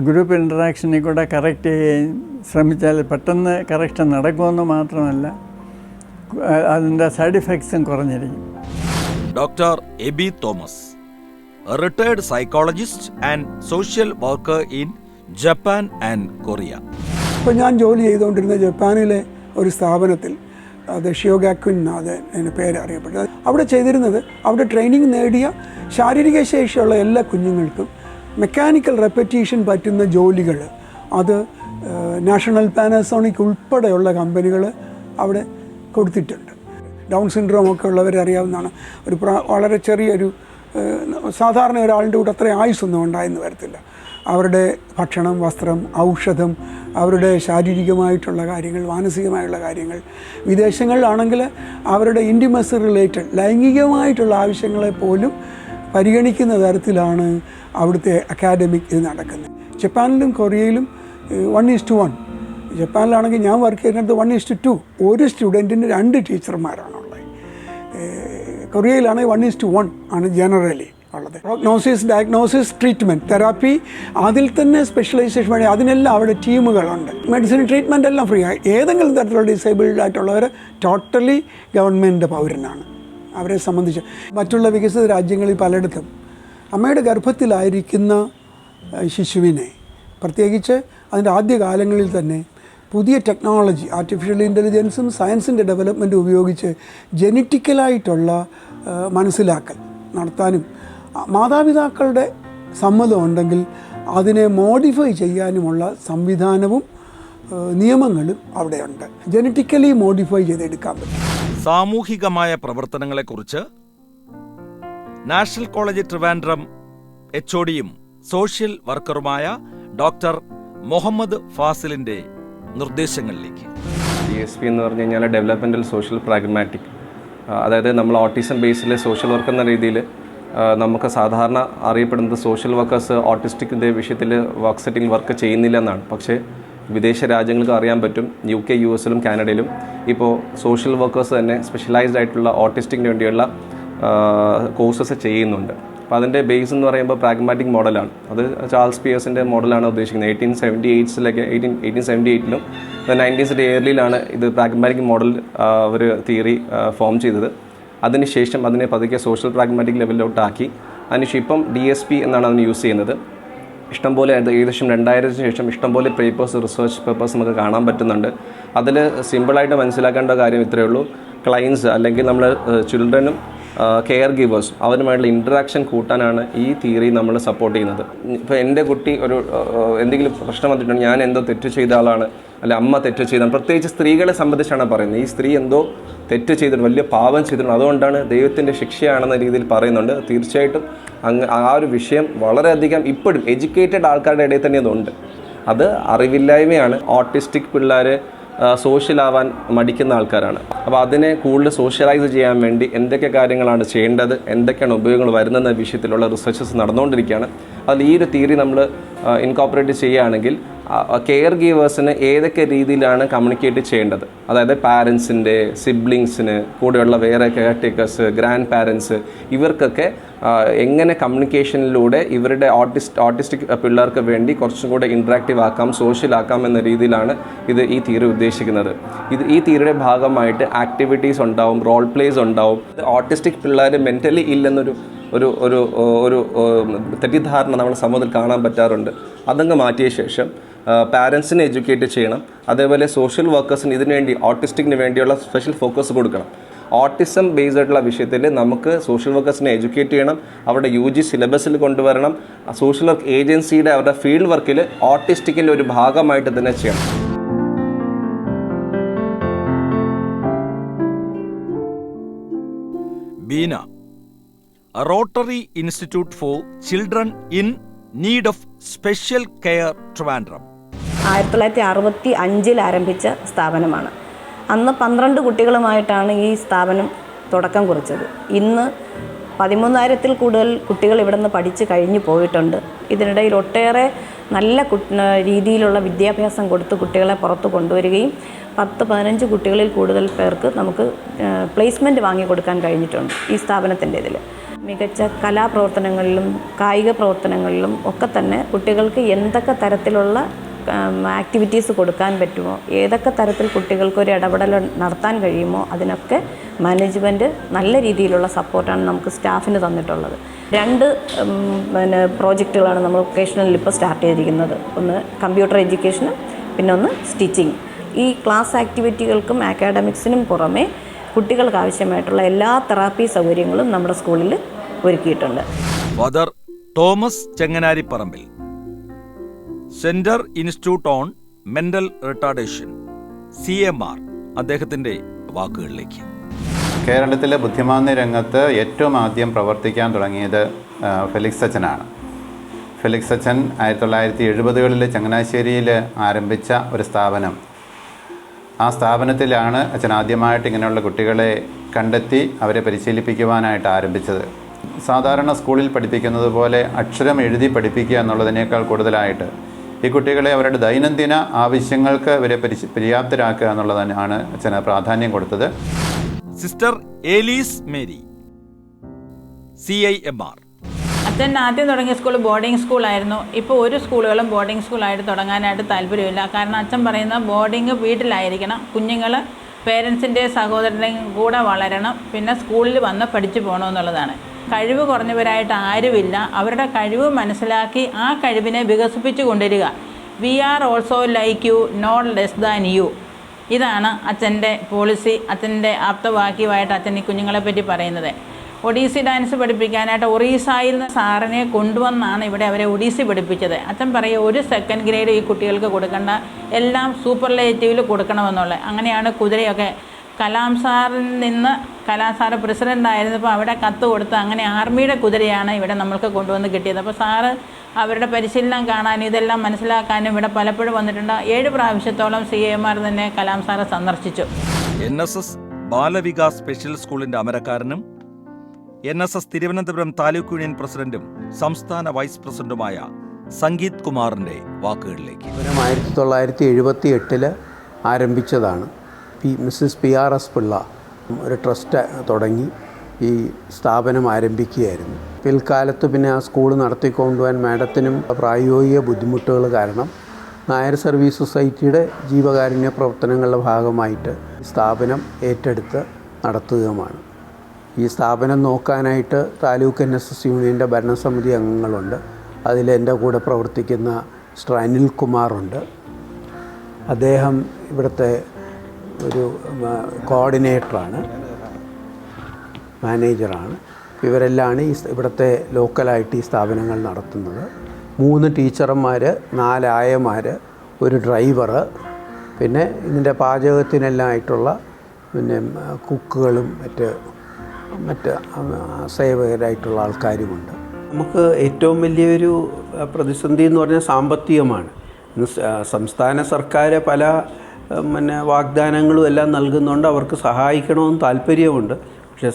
ഗ്രൂപ്പ് ഇൻറ്ററാക്ഷനിൽ കൂടെ കറക്റ്റ് ചെയ്യുകയും ശ്രമിച്ചാൽ പെട്ടെന്ന് കറക്ഷൻ നടക്കുമെന്ന് മാത്രമല്ല അതിൻ്റെ സൈഡ് ഇഫക്ട്സും കുറഞ്ഞിരിക്കും. Doctor Aby Thomas, retired psychologist and social worker in Japan and Korea. ഇപ്പോൾ ഞാൻ ജോലി ചെയ്തുകൊണ്ടിരുന്ന ജപ്പാനിലെ ഒരു സ്ഥാപനത്തിൽ, അത് ഷിയോഗാക്വിൻ അത് എൻ്റെ പേര് അറിയപ്പെട്ടത്. അവിടെ ചെയ്തിരുന്നത്, അവിടെ ട്രെയിനിങ് നേടിയ ശാരീരിക ശേഷിയുള്ള എല്ലാ കുഞ്ഞുങ്ങൾക്കും മെക്കാനിക്കൽ റെപ്പറ്റീഷൻ പറ്റുന്ന ജോലികൾ അത് നാഷണൽ പാനാസോണിക് ഉൾപ്പെടെയുള്ള കമ്പനികൾ അവിടെ കൊടുത്തിട്ടുണ്ട്. ഡൗൺ സിൻഡ്രോം ഒക്കെ ഉള്ളവരെ അറിയാവുന്നതാണ്. ഒരു വളരെ ചെറിയൊരു സാധാരണ ഒരാളുടെ കൂടെ അത്രയും ആയുസ്സൊന്നും ഉണ്ടായെന്ന് വരത്തില്ല. അവരുടെ ഭക്ഷണം, വസ്ത്രം, ഔഷധം, അവരുടെ ശാരീരികമായിട്ടുള്ള കാര്യങ്ങൾ, മാനസികമായുള്ള കാര്യങ്ങൾ, വിദേശങ്ങളിലാണെങ്കിൽ അവരുടെ ഇൻറ്റിമസി റിലേറ്റഡ് ലൈംഗികമായിട്ടുള്ള ആവശ്യങ്ങളെ പോലും പരിഗണിക്കുന്ന തരത്തിലാണ് അവിടുത്തെ അക്കാഡമിക് ഇത് നടക്കുന്നത്. ജപ്പാനിലും കൊറിയയിലും 1:1. ജപ്പാനിലാണെങ്കിൽ ഞാൻ വർക്ക് ചെയ്യുന്നത് 1:2. ഒരു സ്റ്റുഡൻറ്റിന് 2 ടീച്ചർമാരാണുള്ളത്. കൊറിയയിലാണെങ്കിൽ 1:1 ആണ് ജനറലി ഉള്ളത്. പ്രോഗ്നോസിസ്, ഡയഗ്നോസിസ്, ട്രീറ്റ്മെൻറ്റ്, തെറാപ്പി, അതിൽ തന്നെ സ്പെഷ്യലൈസേഷൻ വേണ്ടി അതിനെല്ലാം അവിടെ ടീമുകളുണ്ട്. മെഡിസിൻ ട്രീറ്റ്മെൻ്റ് എല്ലാം ഫ്രീ ആയി. ഏതെങ്കിലും തരത്തിലുള്ള ഡിസേബിൾഡ് ആയിട്ടുള്ളവർ ടോട്ടലി ഗവൺമെൻറ് പൗരനാണ്. അവരെ സംബന്ധിച്ച് മറ്റുള്ള വികസിത രാജ്യങ്ങളിൽ പലയിടത്തും അമ്മയുടെ ഗർഭത്തിലായിരിക്കുന്ന ശിശുവിനെ, പ്രത്യേകിച്ച് അതിൻ്റെ ആദ്യകാലങ്ങളിൽ തന്നെ പുതിയ ടെക്നോളജി, ആർട്ടിഫിഷ്യൽ ഇൻ്റലിജൻസും സയൻസിൻ്റെ ഡെവലപ്മെൻറ്റും ഉപയോഗിച്ച് ജനറ്റിക്കലായിട്ടുള്ള മനസ്സിലാക്കൽ നടത്താനും മാതാപിതാക്കളുടെ സമ്മതം ഉണ്ടെങ്കിൽ അതിനെ മോഡിഫൈ ചെയ്യാനുമുള്ള സംവിധാനവും നിയമങ്ങളും അവിടെയുണ്ട്. ജനറ്റിക്കലി മോഡിഫൈ ചെയ്തെടുക്കാൻ പറ്റും. സാമൂഹികമായ പ്രവർത്തനങ്ങളെക്കുറിച്ച് നാഷണൽ കോളേജ് ട്രിവാൻഡ്രം HODയും സോഷ്യൽ വർക്കറുമായ ഡോക്ടർ മുഹമ്മദ് ഫാസിലിൻ്റെ നിർദ്ദേശങ്ങളിലേക്ക്. DSP എന്ന് പറഞ്ഞു കഴിഞ്ഞാൽ ഡെവലപ്മെൻ്റൽ സോഷ്യൽ പ്രാഗ്മാറ്റിക്. അതായത് നമ്മൾ ഓട്ടിസം ബേസിലെ സോഷ്യൽ വർക്ക് എന്ന രീതിയിൽ നമുക്ക് സാധാരണ അറിയപ്പെടുന്നത് സോഷ്യൽ വർക്കേഴ്സ് ഓട്ടിസ്റ്റിക്കിൻ്റെ വിഷയത്തിൽ വർക്ക് സെറ്റിംഗ് വർക്ക് ചെയ്യുന്നില്ല എന്നാണ്. പക്ഷേ വിദേശ രാജ്യങ്ങൾക്ക് അറിയാൻ പറ്റും, UK, US കാനഡയിലും ഇപ്പോൾ സോഷ്യൽ വർക്കേഴ്സ് തന്നെ സ്പെഷ്യലൈസ്ഡ് ആയിട്ടുള്ള ഓട്ടിസ്റ്റിക്കിന് വേണ്ടിയുള്ള കോഴ്സസ് ചെയ്യുന്നുണ്ട്. അപ്പോൾ അതിൻ്റെ ബേസ് എന്ന് പറയുമ്പോൾ പ്രാഗ്മാറ്റിക് മോഡലാണ്. അത് ചാൾസ് പിയേഴ്സിൻ്റെ മോഡലാണ് ഉദ്ദേശിക്കുന്നത്. 1878ലും 19th ഇയർലിയിലാണ് ഇത് പ്രാഗ്മാറ്റിക് മോഡൽ ഒരു തിയറി ഫോം ചെയ്തത്. അതിനുശേഷം അതിനെ പതുക്കെ സോഷ്യൽ പ്രാഗ്മാറ്റിക് ലെവലിലോട്ടാക്കി. അതിനുശേഷം ഇപ്പം DSP എന്നാണ് അതിന് യൂസ് ചെയ്യുന്നത്. ഇഷ്ടംപോലെ ഏകദേശം 2000 ശേഷം ഇഷ്ടംപോലെ പേപ്പേഴ്സ്, റിസർച്ച് പേപ്പേഴ്സ് നമുക്ക് കാണാൻ പറ്റുന്നുണ്ട്. അതിൽ സിമ്പിളായിട്ട് മനസ്സിലാക്കേണ്ട കാര്യം ഇത്രയേ ഉള്ളൂ. ക്ലയൻസ് അല്ലെങ്കിൽ നമ്മൾ ചിൽഡ്രനും കെയർ ഗിവേഴ്സ് അവരുമായിട്ടുള്ള ഇൻറ്ററാക്ഷൻ കൂട്ടാനാണ് ഈ തിയറി നമ്മൾ സപ്പോർട്ട് ചെയ്യുന്നത്. ഇപ്പോൾ എൻ്റെ കുട്ടി ഒരു എന്തെങ്കിലും പ്രശ്നം വന്നിട്ടുണ്ട്, ഞാൻ എന്തോ തെറ്റ് ചെയ്ത ആളാണ്, അല്ലെ അമ്മ തെറ്റ് ചെയ്താണ്, പ്രത്യേകിച്ച് സ്ത്രീകളെ സംബന്ധിച്ചാണ് പറയുന്നത്. ഈ സ്ത്രീ എന്തോ തെറ്റ് ചെയ്തിട്ടുണ്ട്, വലിയ പാപം ചെയ്തിട്ടുണ്ട്, അതുകൊണ്ടാണ് ദൈവത്തിൻ്റെ ശിക്ഷയാണെന്ന രീതിയിൽ പറയുന്നുണ്ട്. തീർച്ചയായിട്ടും ആ ഒരു വിഷയം വളരെയധികം ഇപ്പോഴും എഡ്യൂക്കേറ്റഡ് ആൾക്കാരുടെ ഇടയിൽ തന്നെ അതുണ്ട്. അത് അറിവില്ലായ്മയാണ്. ഓട്ടിസ്റ്റിക് പിള്ളേർ സോഷ്യലാവാൻ മടിക്കുന്ന ആൾക്കാരാണ്. അപ്പോൾ അതിനെ കൂടുതൽ സോഷ്യലൈസ് ചെയ്യാൻ വേണ്ടി എന്തൊക്കെ കാര്യങ്ങളാണ് ചെയ്യേണ്ടത്, എന്തൊക്കെയാണ് ഉപയോഗങ്ങൾ വരുന്നതെന്ന വിഷയത്തിലുള്ള റിസർച്ചസ് നടന്നുകൊണ്ടിരിക്കുകയാണ്. അതിൽ ഈ ഒരു തിയറി നമ്മൾ ഇൻകോപ്പറേറ്റ് ചെയ്യുകയാണെങ്കിൽ കെയർ ഗീവേഴ്സിന് ഏതൊക്കെ രീതിയിലാണ് കമ്മ്യൂണിക്കേറ്റ് ചെയ്യേണ്ടത്, അതായത് പാരൻസിൻ്റെ, സിബ്ലിങ്സിന്, കൂടെയുള്ള വേറെ കെയർ ടേക്കേഴ്സ്, ഗ്രാൻഡ് പാരൻസ്, ഇവർക്കൊക്കെ എങ്ങനെ കമ്മ്യൂണിക്കേഷനിലൂടെ ഇവരുടെ ഓട്ടിസ്റ്റിക് പിള്ളേർക്ക് വേണ്ടി കുറച്ചും കൂടെ ഇൻട്രാക്റ്റീവ് ആക്കാം, സോഷ്യലാക്കാം എന്ന രീതിയിലാണ് ഈ തിയറി ഉദ്ദേശിക്കുന്നത്. ഈ തിയറിയുടെ ഭാഗമായിട്ട് ആക്ടിവിറ്റീസ് ഉണ്ടാവും, റോൾ പ്ലേസ് ഉണ്ടാവും. ഓട്ടിസ്റ്റിക് പിള്ളേർ മെൻ്റലി ഇല്ലെന്നൊരു ഒരു ഒരു ഒരു തെറ്റിദ്ധാരണ നമ്മുടെ സമൂഹത്തിൽ കാണാൻ പറ്റാറുണ്ട്. അതങ്ങ് മാറ്റിയ ശേഷം പാരൻസിനെ എഡ്യൂക്കേറ്റ് ചെയ്യണം. അതേപോലെ സോഷ്യൽ വർക്കേഴ്സിന് ഇതിനു വേണ്ടി ഓട്ടിസ്റ്റിക്കിന് വേണ്ടിയുള്ള സ്പെഷ്യൽ ഫോക്കസ് കൊടുക്കണം. ഓട്ടിസം ബേസ്ഡ് ആയിട്ടുള്ള വിഷയത്തിൽ നമുക്ക് സോഷ്യൽ വർക്കേഴ്സിനെ എഡ്യൂക്കേറ്റ് ചെയ്യണം, അവരുടെ UG സിലബസിൽ കൊണ്ടുവരണം. സോഷ്യൽ വർക്ക് ഏജൻസിയുടെ അവരുടെ ഫീൽഡ് വർക്കിൽ ഓട്ടിസ്റ്റിക്കിൻ്റെ ഒരു ഭാഗമായിട്ട് തന്നെ ചെയ്യണം. Beena, rotary institute for children in need of special care Trivandrum 1965 ആരംഭിച്ച സ്ഥാപനമാണ്. അന്ന് 12 കുട്ടികളുമായിട്ടാണ് ഈ സ്ഥാപനം തുടക്കം കുറിച്ചത്. ഇന്ന് 13,000-ൽ കൂടുതൽ കുട്ടികൾ ഇവിടെ നിന്ന് പഠിച്ച് കഴിഞ്ഞു പോയിട്ടുണ്ട്. ഇതിനിടയിൽ ഒട്ടേറെ നല്ല രീതിയിലുള്ള വിദ്യാഭ്യാസം കൊടുത്ത് കുട്ടികളെ പുറത്ത് കൊണ്ടുവരികയും 10-15 കുട്ടികളിൽ കൂടുതൽ പേർക്ക് നമുക്ക് പ്ലേസ്മെൻറ്റ് വാങ്ങിക്കൊടുക്കാൻ കഴിഞ്ഞിട്ടുണ്ട് ഈ സ്ഥാപനത്തിൻ്റെ ഇതിൽ. മികച്ച കലാപ്രവർത്തനങ്ങളിലും കായിക പ്രവർത്തനങ്ങളിലും ഒക്കെ തന്നെ കുട്ടികൾക്ക് എന്തൊക്കെ തരത്തിലുള്ള ആക്ടിവിറ്റീസ് കൊടുക്കാൻ പറ്റുമോ, ഏതൊക്കെ തരത്തിൽ കുട്ടികൾക്കൊരു ഇടപെടൽ നടത്താൻ കഴിയുമോ അതിനൊക്കെ മാനേജ്മെൻറ്റ് നല്ല രീതിയിലുള്ള സപ്പോർട്ടാണ് നമുക്ക് സ്റ്റാഫിന് തന്നിട്ടുള്ളത്. 2 പ്രോജക്റ്റുകളാണ് നമ്മൾ വൊക്കേഷണലിൽ ഇപ്പോൾ സ്റ്റാർട്ട് ചെയ്തിരിക്കുന്നത്. ഒന്ന് കമ്പ്യൂട്ടർ എഡ്യൂക്കേഷനും പിന്നെ ഒന്ന് സ്റ്റിച്ചിങ്. ഈ ക്ലാസ് ആക്ടിവിറ്റികൾക്കും അക്കാഡമിക്സിനും പുറമെ കുട്ടികൾക്ക് ആവശ്യമായിട്ടുള്ള എല്ലാ തെറാപ്പി സൗകര്യങ്ങളും നമ്മുടെ സ്കൂളിൽ ഒരുക്കിയിട്ടുണ്ട്. Father Thomas Chenganaripparambil, centre institute on mental retardation CMR, അദ്ദേഹത്തിൻ്റെ വാക്കുകളിലേക്ക്. കേരളത്തിലെ ബുദ്ധിമാന്ദ്യ രംഗത്ത് ഏറ്റവും ആദ്യം പ്രവർത്തിക്കാൻ തുടങ്ങിയത് ഫെലിക്സ് അച്ഛനാണ്. ഫെലിക്സ് അച്ഛൻ 1970-കളിൽ ചങ്ങനാശ്ശേരിയിൽ ആരംഭിച്ച ഒരു സ്ഥാപനം. ആ സ്ഥാപനത്തിലാണ് അച്ഛൻ ആദ്യമായിട്ട് ഇങ്ങനെയുള്ള കുട്ടികളെ കണ്ടെത്തി അവരെ പരിശീലിപ്പിക്കുവാനായിട്ട് ആരംഭിച്ചത്. സാധാരണ സ്കൂളിൽ പഠിപ്പിക്കുന്നത് പോലെ അക്ഷരം എഴുതി പഠിപ്പിക്കുക എന്നുള്ളതിനേക്കാൾ കൂടുതലായിട്ട് ഈ കുട്ടികളെ അവരുടെ ദൈനംദിന ആവശ്യങ്ങൾക്ക് ഇവരെ പര്യാപ്തരാക്കുക എന്നുള്ളതാണ് അച്ഛന് പ്രാധാന്യം കൊടുത്തത്. Sister Elise Mary, CIMR. അച്ഛൻ ആദ്യം തുടങ്ങിയ സ്കൂൾ ബോർഡിംഗ് സ്കൂളായിരുന്നു. ഇപ്പോൾ ഒരു സ്കൂളുകളും ബോർഡിംഗ് സ്കൂളായിട്ട് തുടങ്ങാനായിട്ട് താല്പര്യമില്ല. കാരണം അച്ഛൻ പറയുന്ന ബോർഡിംഗ് വീട്ടിലായിരിക്കണം, കുഞ്ഞുങ്ങൾ പേരൻസിൻ്റെ സഹോദരൻ്റെയും കൂടെ വളരണം, പിന്നെ സ്കൂളിൽ വന്ന് പഠിച്ചു പോകണമെന്നുള്ളതാണ്. കഴിവ് കുറഞ്ഞവരായിട്ട് ആരുമില്ല. അവരുടെ കഴിവ് മനസ്സിലാക്കി ആ കഴിവിനെ വികസിപ്പിച്ചു കൊണ്ടുവരിക. We are also like you, not less than you. ഇതാണ് അച്ഛൻ്റെ പോളിസി. അച്ഛൻ്റെ ആപ്തവാക്യമായിട്ട് അച്ഛൻ ഈ കുഞ്ഞുങ്ങളെ പറ്റി പറയുന്നത്. ഒഡീസി ഡാൻസ് പഠിപ്പിക്കാനായിട്ട് ഒറീസയിൽ നിന്ന് സാറിനെ കൊണ്ടുവന്നാണ് ഇവിടെ അവരെ ഒഡീസി പഠിപ്പിച്ചത്. അച്ഛൻ പറയുക 1 സെക്കൻഡ് ഗ്രേഡ് ഈ കുട്ടികൾക്ക് കൊടുക്കേണ്ട, എല്ലാം സൂപ്പർലേറ്റീവിൽ കൊടുക്കണമെന്നുള്ളത്. അങ്ങനെയാണ് കുതിരയൊക്കെ കലാം സാറിൽ നിന്ന്, കലാം സാറ് പ്രസിഡൻ്റായിരുന്നപ്പോൾ അവിടെ കത്ത് കൊടുത്ത് അങ്ങനെ ആർമിയുടെ കുതിരയാണ് ഇവിടെ നമ്മൾക്ക് കൊണ്ടുവന്ന് കിട്ടിയത്. അപ്പോൾ സാറ് അവരുടെ പരിശീലനം കാണാനും ഇതെല്ലാം മനസ്സിലാക്കാനും ഇവിടെ പലപ്പോഴും വന്നിട്ടുണ്ട്. 7 പ്രാവശ്യത്തോളം CIMR തന്നെ കലാം സാറ് സന്ദർശിച്ചു. NSS ബാലവികാസ് സ്പെഷ്യൽ സ്കൂളിൻ്റെ അമരക്കാരനും NSS തിരുവനന്തപുരം താലൂക്ക് യൂണിയൻ പ്രസിഡന്റും സംസ്ഥാന വൈസ് പ്രസിഡന്റുമായ സംഗീത് കുമാറിൻ്റെ വാക്കുകളിലേക്ക്. 1978 ആരംഭിച്ചതാണ്. മിസ്സസ് PRS പിള്ള ഒരു ട്രസ്റ്റ് തുടങ്ങി ഈ സ്ഥാപനം ആരംഭിക്കുകയായിരുന്നു. പിൽക്കാലത്ത് പിന്നെ ആ സ്കൂൾ നടത്തിക്കൊണ്ടുപോകാൻ മാഡത്തിനും പ്രായോഗിക ബുദ്ധിമുട്ടുകൾ കാരണം നായർ സർവീസ് സൊസൈറ്റിയുടെ ജീവകാരുണ്യ പ്രവർത്തനങ്ങളുടെ ഭാഗമായിട്ട് സ്ഥാപനം ഏറ്റെടുത്ത് നടത്തുകയുമാണ്. ഈ സ്ഥാപനം നോക്കാനായിട്ട് താലൂക്ക് NSS യൂണിയൻ്റെ ഭരണസമിതി അംഗങ്ങളുണ്ട്. അതിൽ എൻ്റെ കൂടെ പ്രവർത്തിക്കുന്ന മിസ്റ്റർ അനിൽ കുമാറുണ്ട്. അദ്ദേഹം ഇവിടുത്തെ ഒരു കോർഡിനേറ്ററാണ്, മാനേജറാണ്. ഇവരെല്ലാം ഇവിടുത്തെ ലോക്കലായിട്ട് ഈ സ്ഥാപനങ്ങൾ നടത്തുന്നത്. 3 ടീച്ചർമാർ, 4 ആയമാർ, ഒരു ഡ്രൈവർ, പിന്നെ ഇതിൻ്റെ പാചകത്തിനെല്ലാം ആയിട്ടുള്ള പിന്നെ കുക്കുകളും മറ്റ് സേവകരായിട്ടുള്ള ആൾക്കാരുമുണ്ട്. നമുക്ക് ഏറ്റവും വലിയൊരു പ്രതിസന്ധി എന്ന് പറഞ്ഞാൽ സാമ്പത്തികമാണ്. സംസ്ഥാന സർക്കാർ പല വാഗ്ദാനങ്ങളും എല്ലാം നൽകുന്നുണ്ട്. അവർക്ക് സഹായിക്കണമെന്ന് താല്പര്യമുണ്ട്. പക്ഷേ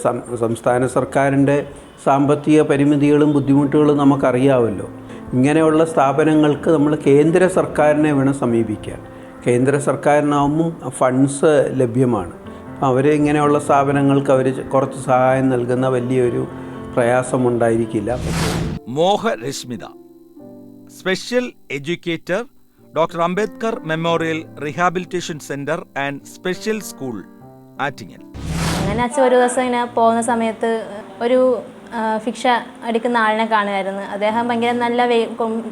സംസ്ഥാന സർക്കാരിൻ്റെ സാമ്പത്തിക പരിമിതികളും ബുദ്ധിമുട്ടുകളും നമുക്കറിയാമല്ലോ. ഇങ്ങനെയുള്ള സ്ഥാപനങ്ങൾക്ക് നമ്മൾ കേന്ദ്ര സർക്കാരിനെ വേണം സമീപിക്കാൻ. കേന്ദ്ര സർക്കാരിനാവുമ്പം ഫണ്ട്സ് ലഭ്യമാണ്. അവർ ഇങ്ങനെയുള്ള സ്ഥാപനങ്ങൾക്ക് അവർ കുറച്ച് സഹായം നൽകുന്ന വലിയൊരു പ്രയാസമുണ്ടായിരിക്കില്ല. Moharashmitha, special educator, doctor Ambedkar memorial rehabilitation centre and special school, Attingal. അങ്ങനെ അച്ഛൻ ഒരു ദിവസം ഇങ്ങനെ പോകുന്ന സമയത്ത് ഒരു ഭിക്ഷ എടുക്കുന്ന ആളിനെ കാണുമായിരുന്നു. അദ്ദേഹം ഭയങ്കര നല്ല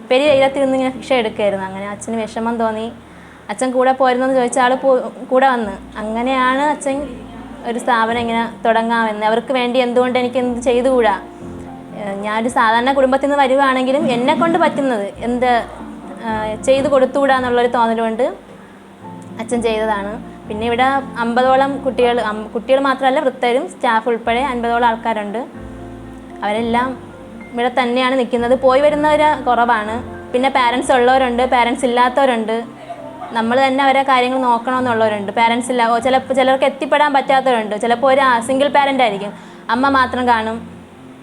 പെരിയ വെയിലത്തിരുന്ന് ഇങ്ങനെ ഭിക്ഷ എടുക്കുമായിരുന്നു. അങ്ങനെ അച്ഛന് വിഷമം തോന്നി. അച്ഛൻ കൂടെ പോരുന്നെന്ന് ചോദിച്ച ആൾ കൂടെ വന്ന്. അങ്ങനെയാണ് അച്ഛൻ ഒരു സ്ഥാപനം ഇങ്ങനെ തുടങ്ങാമെന്ന്, അവർക്ക് വേണ്ടി എന്തുകൊണ്ട് എനിക്ക് എന്ത് ചെയ്തുകൂടാ, ഞാനൊരു സാധാരണ കുടുംബത്തിൽ നിന്ന് വരുവാണെങ്കിലും എന്നെ കൊണ്ട് പറ്റുന്നത് എന്ത് ചെയ്തു കൊടുത്തുകൂടാ എന്നുള്ളൊരു തോന്നലുകൊണ്ട് അച്ഛൻ ചെയ്തതാണ്. പിന്നെ ഇവിടെ 50ഓളം കുട്ടികൾ മാത്രമല്ല വൃദ്ധരും സ്റ്റാഫ് ഉൾപ്പെടെ 50ഓളം ആൾക്കാരുണ്ട്. അവരെല്ലാം ഇവിടെ തന്നെയാണ് നിൽക്കുന്നത്. പോയി വരുന്നവർ കുറവാണ്. പിന്നെ പാരൻസ് ഉള്ളവരുണ്ട്, പാരൻസ് ഇല്ലാത്തവരുണ്ട്. നമ്മൾ തന്നെ അവരെ കാര്യങ്ങൾ നോക്കണമെന്നുള്ളവരുണ്ട്. പാരൻസ് ഇല്ല, ചിലർക്ക് എത്തിപ്പെടാൻ പറ്റാത്തവരുണ്ട്. ചിലപ്പോൾ ഒരു സിംഗിൾ പാരൻ്റ് ആയിരിക്കും, അമ്മ മാത്രം കാണും.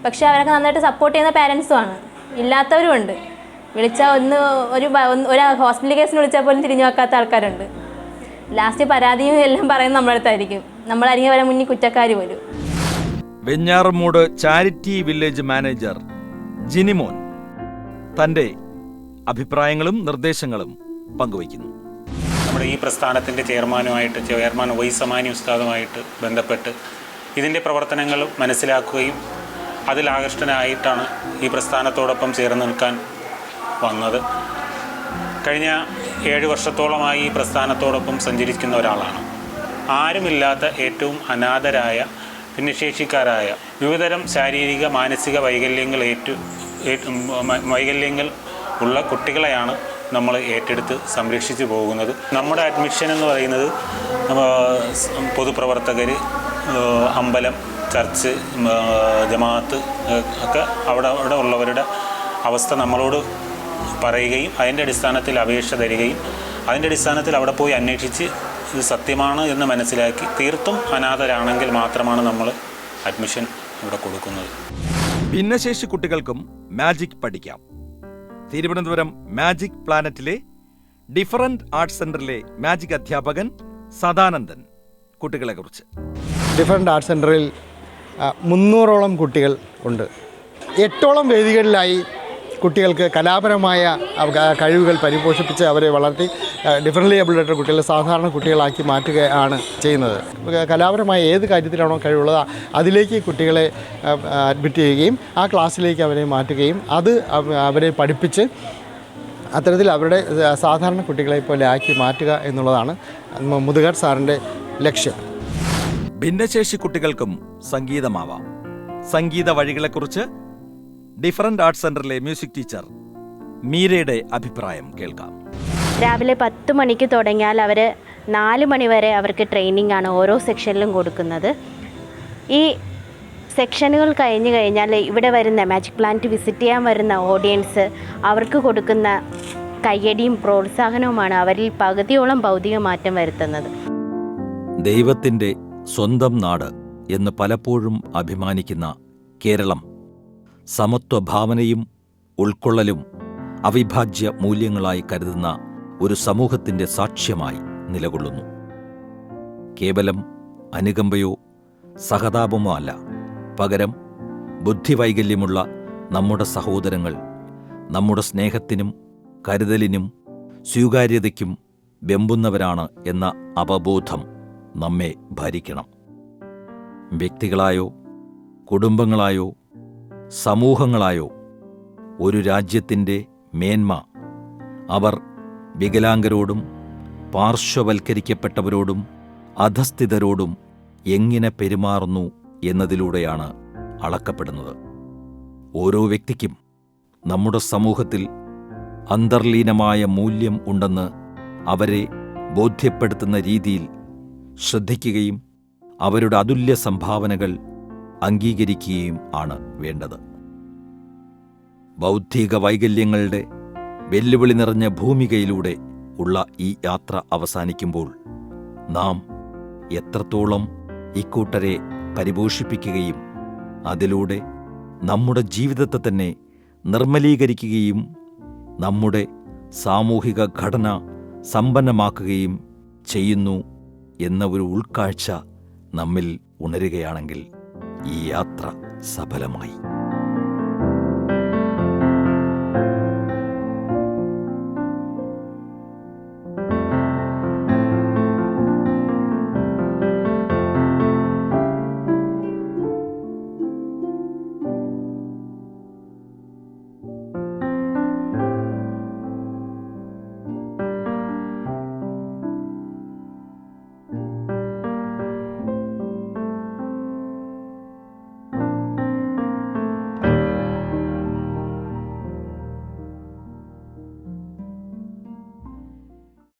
പക്ഷേ അവരൊക്കെ നന്നായിട്ട് സപ്പോർട്ട് ചെയ്യുന്ന പാരൻസുമാണ്. ഇല്ലാത്തവരും ഉണ്ട്. വിളിച്ചാൽ ഒരു ഹോസ്പിറ്റൽ കേസിന് വിളിച്ചാൽ പോലും തിരിഞ്ഞു വെക്കാത്ത ആൾക്കാരുണ്ട്. ലാസ്റ്റ് പരാതിയും എല്ലാം പറയുന്നത് നമ്മുടെ അടുത്തായിരിക്കും. നമ്മളായിരിക്കും അവരെ മുന്നിൽ കുറ്റക്കാർ പോലും. Venjaramoodu charity village manager Jinimon തൻ്റെ അഭിപ്രായങ്ങളും നിർദ്ദേശങ്ങളും പങ്കുവയ്ക്കുന്നു. നമ്മുടെ ഈ പ്രസ്ഥാനത്തിൻ്റെ ചെയർമാൻ വൈ സമാനി ഉസ്താദുമായിട്ട് ബന്ധപ്പെട്ട് ഇതിൻ്റെ പ്രവർത്തനങ്ങൾ മനസ്സിലാക്കുകയും അതിലാകൃഷ്ടനായിട്ടാണ് ഈ പ്രസ്ഥാനത്തോടൊപ്പം ചേർന്ന് നിൽക്കാൻ വന്നത്. കഴിഞ്ഞ 7 വർഷത്തോളമായി ഈ പ്രസ്ഥാനത്തോടൊപ്പം സഞ്ചരിക്കുന്ന ഒരാളാണ്. ആരുമില്ലാത്ത ഏറ്റവും അനാഥരായ ഭിന്നശേഷിക്കാരായ വിവിധതരം ശാരീരിക മാനസിക വൈകല്യങ്ങൾ ഉള്ള കുട്ടികളെയാണ് നമ്മൾ ഏറ്റെടുത്ത് സംരക്ഷിച്ചു പോകുന്നത്. നമ്മുടെ അഡ്മിഷൻ എന്ന് പറയുന്നത് പൊതുപ്രവർത്തകർ, അമ്പലം, ചർച്ച്, ജമാഅത്ത് ഒക്കെ അവിടെ ഉള്ളവരുടെ അവസ്ഥ നമ്മളോട് പറയുകയും അതിൻ്റെ അടിസ്ഥാനത്തിൽ അപേക്ഷ തരികയും അതിൻ്റെ അടിസ്ഥാനത്തിൽ അവിടെ പോയി അന്വേഷിച്ച് ഇത് സത്യമാണ് എന്ന് മനസ്സിലാക്കി തീർത്തും അനാഥരാണെങ്കിൽ മാത്രമാണ് നമ്മൾ അഡ്മിഷൻ ഇവിടെ കൊടുക്കുന്നത്. ഭിന്നശേഷി കുട്ടികൾക്കും മാജിക് പഠിക്കാം. തിരുവനന്തപുരം മാജിക് പ്ലാനറ്റിലെ ഡിഫറൻറ്റ് ആർട്സ് സെൻ്ററിലെ മാജിക് അധ്യാപകൻ സദാനന്ദൻ കുട്ടികളെക്കുറിച്ച്. ഡിഫറൻറ്റ് ആർട്സ് സെൻ്ററിൽ 300ഓളം കുട്ടികൾ ഉണ്ട്. 8ഓളം വേദികളിലായി കുട്ടികൾക്ക് കലാപരമായ കഴിവുകൾ പരിപോഷിപ്പിച്ച് അവരെ വളർത്തി ഡിഫറൻ്റ്ലി ഏബിൾഡ് കുട്ടികളെ സാധാരണ കുട്ടികളാക്കി മാറ്റുകയാണ് ചെയ്യുന്നത്. കലാപരമായ ഏത് കാര്യത്തിലാണോ കഴിവുള്ളത് അതിലേക്ക് കുട്ടികളെ അഡ്മിറ്റ് ചെയ്യുകയും ആ ക്ലാസ്സിലേക്ക് അവരെ മാറ്റുകയും അവരെ പഠിപ്പിച്ച് അത്തരത്തിൽ അവരുടെ സാധാരണ കുട്ടികളെ പോലെ ആക്കി മാറ്റുക എന്നുള്ളതാണ് മുതുകാട് സാറിൻ്റെ ലക്ഷ്യം. ഭിന്നശേഷി കുട്ടികൾക്കും സംഗീതമാവാം. സംഗീത വഴികളെക്കുറിച്ച് ഡിഫറൻറ്റ് ആർട്സ് സെൻ്ററിലെ മ്യൂസിക് ടീച്ചർ മീരയുടെ അഭിപ്രായം കേൾക്കാം. രാവിലെ 10 മണിക്ക് തുടങ്ങിയാൽ അവർ 4 മണി വരെ അവർക്ക് ട്രെയിനിങ് ആണ് ഓരോ സെക്ഷനിലും കൊടുക്കുന്നത്. ഈ സെക്ഷനുകൾ കഴിഞ്ഞ് കഴിഞ്ഞാൽ ഇവിടെ വരുന്ന മാജിക് പ്ലാനറ്റ് വിസിറ്റ് ചെയ്യാൻ വരുന്ന ഓഡിയൻസ് അവർക്ക് കൊടുക്കുന്ന കയ്യടിയും പ്രോത്സാഹനവുമാണ് അവരിൽ പകുതിയോളം ഭൗതിക മാറ്റം വരുത്തുന്നത്. ദൈവത്തിൻ്റെ സ്വന്തം നാട് എന്ന് പലപ്പോഴും അഭിമാനിക്കുന്ന കേരളം സമത്വഭാവനയും ഉൾക്കൊള്ളലും അവിഭാജ്യ മൂല്യങ്ങളായി കരുതുന്ന ഒരു സമൂഹത്തിൻ്റെ സാക്ഷ്യമായി നിലകൊള്ളുന്നു. കേവലം അനുകമ്പയോ സഹതാപമോ അല്ല, പകരം ബുദ്ധിവൈകല്യമുള്ള നമ്മുടെ സഹോദരങ്ങൾ നമ്മുടെ സ്നേഹത്തിനും കരുതലിനും സ്വീകാര്യതയ്ക്കും വെമ്പുന്നവരാണ് എന്ന അവബോധം നമ്മെ ഭരിക്കണം. വ്യക്തികളായോ കുടുംബങ്ങളായോ സമൂഹങ്ങളായോ ഒരു രാജ്യത്തിൻ്റെ മേന്മ അവർ വികലാംഗരോടും പാർശ്വവൽക്കരിക്കപ്പെട്ടവരോടും അധസ്ഥിതരോടും എങ്ങനെ പെരുമാറുന്നു എന്നതിലൂടെയാണ് അളക്കപ്പെടുന്നത്. ഓരോ വ്യക്തിക്കും നമ്മുടെ സമൂഹത്തിൽ അന്തർലീനമായ മൂല്യം ഉണ്ടെന്ന് അവരെ ബോധ്യപ്പെടുത്തുന്ന രീതിയിൽ ശ്രദ്ധിക്കുകയും അവരുടെ അതുല്യ സംഭാവനകൾ അംഗീകരിക്കുകയും ആണ് വേണ്ടത്. ബൗദ്ധിക വൈകല്യങ്ങളുടെ വെല്ലുവിളി നിറഞ്ഞ ഭൂമികയിലൂടെ ഉള്ള ഈ യാത്ര അവസാനിക്കുമ്പോൾ നാം എത്രത്തോളം ഇക്കൂട്ടരെ പരിപോഷിപ്പിക്കുകയും അതിലൂടെ നമ്മുടെ ജീവിതത്തെ തന്നെ നിർമ്മലീകരിക്കുകയും നമ്മുടെ സാമൂഹിക ഘടന സമ്പന്നമാക്കുകയും ചെയ്യുന്നു എന്ന ഒരു ഉൾക്കാഴ്ച നമ്മിൽ ഉണരുകയാണെങ്കിൽ ഈ യാത്ര സഫലമായി.